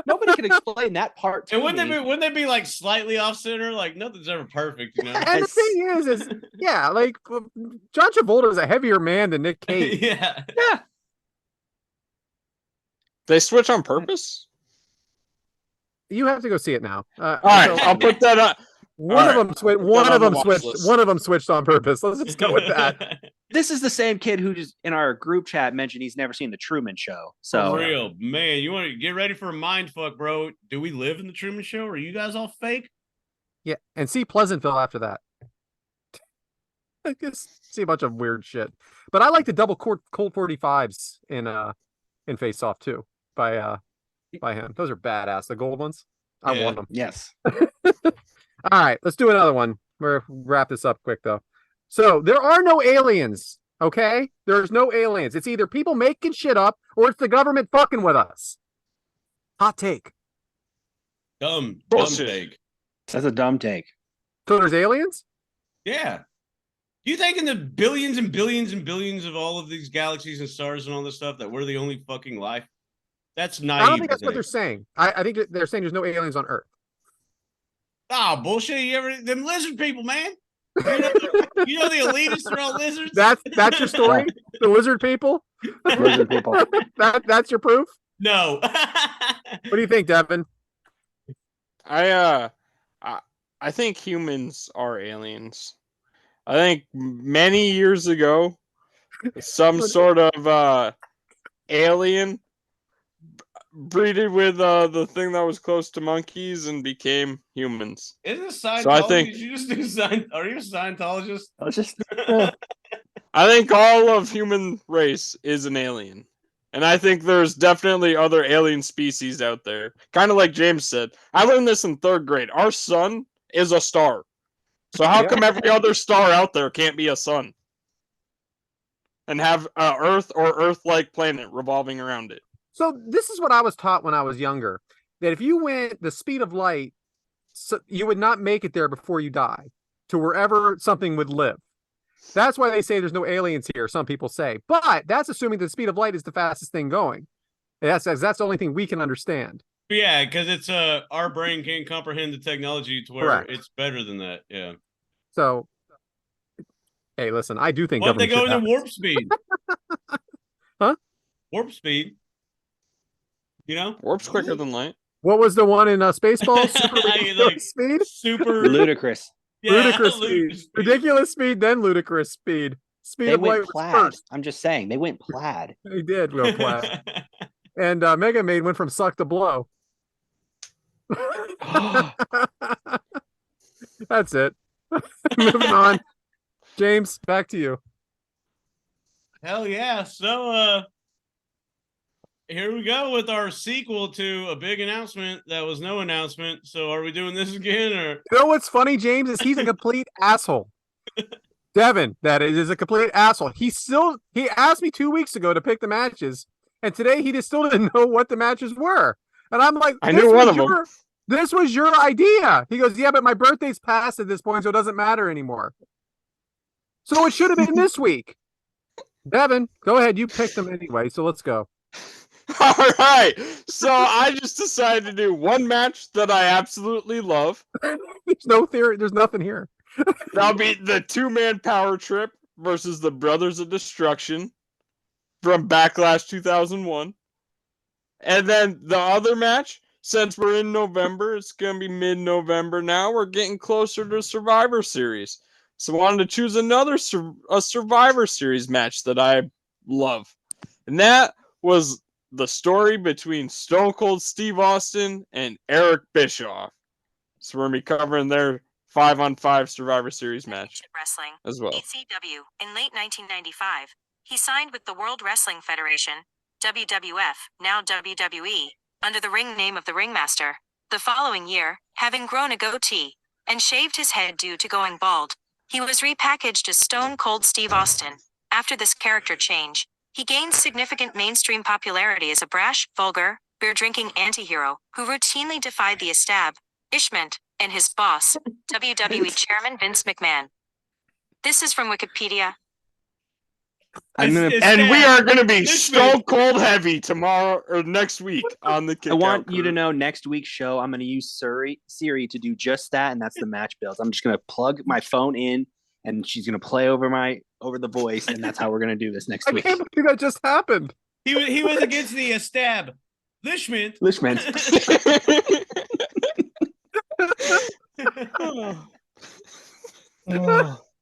Nobody can explain that part to And me. wouldn't they be like slightly off center? Like nothing's ever perfect, you know? And the thing is yeah, like John Travolta is a heavier man than Nick Cage. Yeah. Yeah. They switch on purpose? You have to go see it now. All right, I'll put that on. One All of right, them switched. put One that of on them the switched. watch list. One of them switched on purpose. Let's just go with that. This is the same kid who just in our group chat mentioned he's never seen the Truman Show. So For real, man, you want to get ready for a mind fuck, bro? Do we live in the Truman Show? Are you guys all fake? Yeah, and see Pleasantville after that. I just see a bunch of weird shit. But I like the double Colt 45s in Face Off too by him. Those are badass. The gold ones. I Yeah. want them. yes. All right, let's do another one. We're wrap this up quick though. So there are no aliens. Okay, there's no aliens. It's either people making shit up or it's the government fucking with us. Hot take. Dumb Bullshit. take. That's a dumb take. So there's aliens? Yeah. Do you think in the billions and billions and billions of all of these galaxies and stars and all this stuff that we're the only fucking life? That's naive. I don't think that's what they're saying. I think they're saying there's no aliens on Earth. Oh, bullshit. Them lizard people, man. You know the elitists are all lizards? That's your story? The lizard people? Lizard people. That's your proof? No. What do you think, Devyn? I think humans are aliens. I think many years ago, some sort of alien breeded with the thing that was close to monkeys and became humans. Isn't it Scientology? So I think- you just do are you a Scientologist? I was just I think all of human race is an alien. And I think there's definitely other alien species out there. Kind of like James said. I learned this in 3rd grade. Our sun is a star. So how come every other star out there can't be a sun? And have a Earth or Earth-like planet revolving around it? So this is what I was taught when I was younger. That if you went the speed of light, you would not make it there before you die. To wherever something would live. That's why they say there's no aliens here, some people say. But that's assuming the speed of light is the fastest thing going. That's the only thing we can understand. Yeah, because it's our brain can't comprehend the technology to where Correct. it's better than that. Yeah. So, hey, listen, I do think What if they government go should into warp speed? Huh? Warp speed. You know? Warp's quicker than light. What was the one in Spaceballs? Super Like, speed? Super ludicrous. yeah, Ludicrous speed. ludicrous speed. Ridiculous speed, then ludicrous speed. Speed They of light went was plaid. first. I'm just saying, they went plaid. They did go plaid. And Mega Maid went from suck to blow. That's it. Moving on. James, back to you. Hell yeah. So here we go with our sequel to a big announcement that was no announcement. So are we doing this again or You know what's funny, James, is he's a complete asshole. Devyn, that is a complete asshole. He asked me 2 weeks ago to pick the matches, and today he just still didn't know what the matches were. And I'm like, I knew one of them. This was your idea. He goes, yeah, but my birthday's passed at this point, so it doesn't matter anymore. So it should have been this week. Devyn, go ahead. You picked them anyway, so let's go. All right. So I just decided to do one match that I absolutely love. There's no theory. There's nothing here. That'll be the 2-man power trip versus the Brothers of Destruction from Backlash 2001. And then the other match, since we're in November, it's going to be mid-November now. We're getting closer to Survivor Series. So I wanted to choose another Survivor Series match that I love. And that was the story between Stone Cold Steve Austin and Eric Bischoff. So we're going to be covering their 5-on-5 Survivor Series match Wrestling, as well. ECW, in late 1995. He signed with the World Wrestling Federation, WWF, now WWE, under the ring name of the Ringmaster. The following year, having grown a goatee and shaved his head due to going bald, he was repackaged as Stone Cold Steve Austin. After this character change, he gained significant mainstream popularity as a brash, vulgar, beer-drinking anti-hero who routinely defied the establishment and his boss, WWE Chairman Vince McMahon. This is from Wikipedia. I'm gonna. And we are going to be This Stone Cold heavy tomorrow or next week on the Kick I want Out you to Crew. know next week's show, I'm going to use Siri to do just that, and that's the match builds. I'm just going to plug my phone in, and she's going to play over the voice, and that's how we're going to do this next I week. can't believe that just happened. he was against the establishment. Lishman.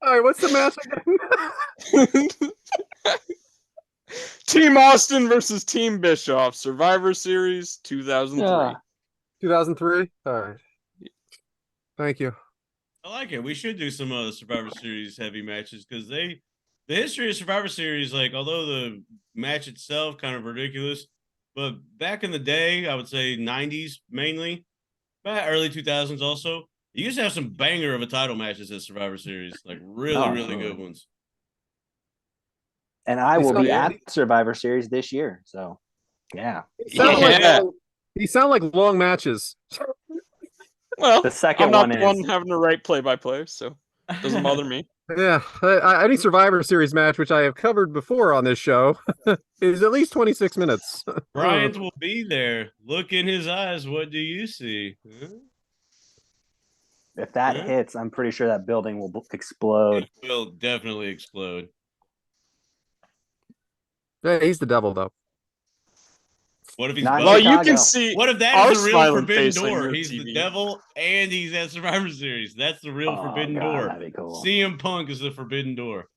All right, what's the match again? Team Austin versus Team Bischoff, Survivor Series 2003. Yeah. 2003? All right. Thank you. I like it. We should do some Survivor Series heavy matches because the history of Survivor Series, like, although the match itself kind of ridiculous, but back in the day, I would say 90s mainly, but early 2000s also, you used to have some banger of a title matches at Survivor Series, like really good ones. And I will So, be yeah. at Survivor Series this year. So, yeah. Sound Yeah. these sound like long matches. Well, The second I'm not one the is one having to write play-by-play, so it doesn't bother me. Yeah, any Survivor Series match, which I have covered before on this show, is at least 26 minutes. Bryant will be there. Look in his eyes. What do you see? Huh? if that Yeah. hits, I'm pretty sure that building will explode. It will definitely explode. Yeah, he's the devil, though. What if he's Not in both? Well, you Chicago. can see What if that our is the real smiling Forbidden face on Door? your He's the TV. devil and he's at Survivor Series. That's the real Oh, Forbidden God, Door. that'd be cool. CM Punk is the Forbidden Door.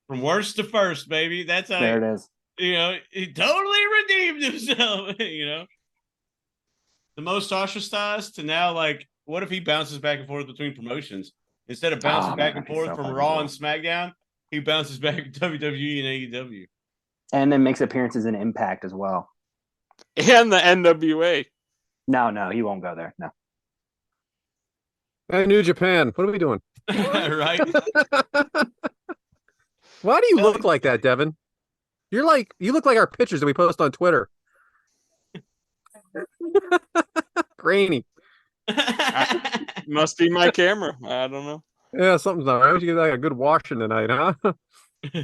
From worst to first, baby. That's how There it is. he totally redeemed himself. The most ostracized to now, like, what if he bounces back and forth between promotions? Instead of bouncing Oh, back man, and that'd be forth so from fucking Raw cool. and SmackDown, he bounces back to WWE and AEW. And then makes appearances in Impact as well. And the NWA. No, he won't go there. No. Hey, New Japan, what are we doing? Right? Why do you look like that, Devin? You look like our pictures that we post on Twitter. Grainy. Must be my camera. I don't know. Yeah, something's not right. We should get like a good washing tonight, huh? So is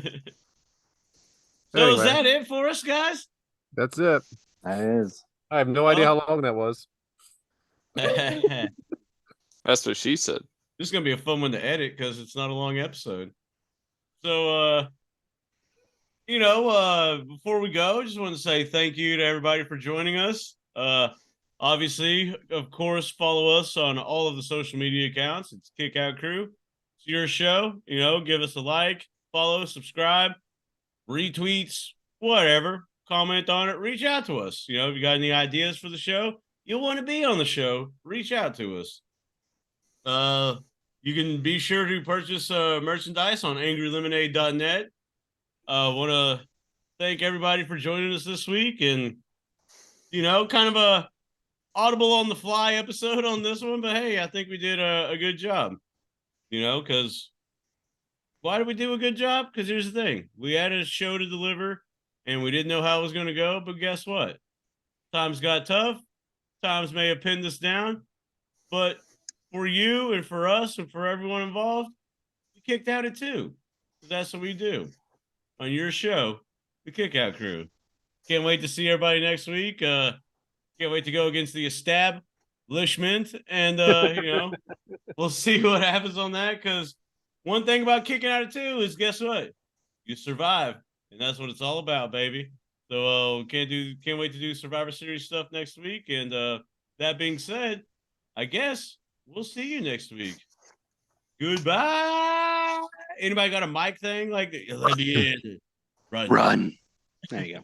Anyway. that it for us, guys? That's it. That is. I have no idea how long that was. This That's what she said. is gonna be a fun one to edit because it's not a long episode. So before we go, just want to say thank you to everybody for joining us. Obviously, of course, follow us on all of the social media accounts. It's Kick Out Crew. It's your show. Give us a like, follow, subscribe, retweets, whatever. Comment on it. Reach out to us. If you got any ideas for the show, you'll want to be on the show, reach out to us. You can be sure to purchase merchandise on angrylemonade.net. Want to thank everybody for joining us this week, and kind of a audible on the fly episode on this one, but hey, I think we did a good job. Because why did we do a good job? Because here's the thing: we had a show to deliver, and we didn't know how it was going to go. But guess what? Times got tough. Times may have pinned us down, but for you and for us and for everyone involved, we kicked out at 2. That's what we do on your show, the Kick Out Crew. Can't wait to see everybody next week. Can't wait to go against the establishment, and we'll see what happens on that. Because one thing about kicking out at 2 is, guess what? You survive, and that's what it's all about, baby. So can't wait to do Survivor Series stuff next week. And that being said, I guess we'll see you next week. Goodbye. Anybody got a mic thing? Like, let me in. Run. There you go.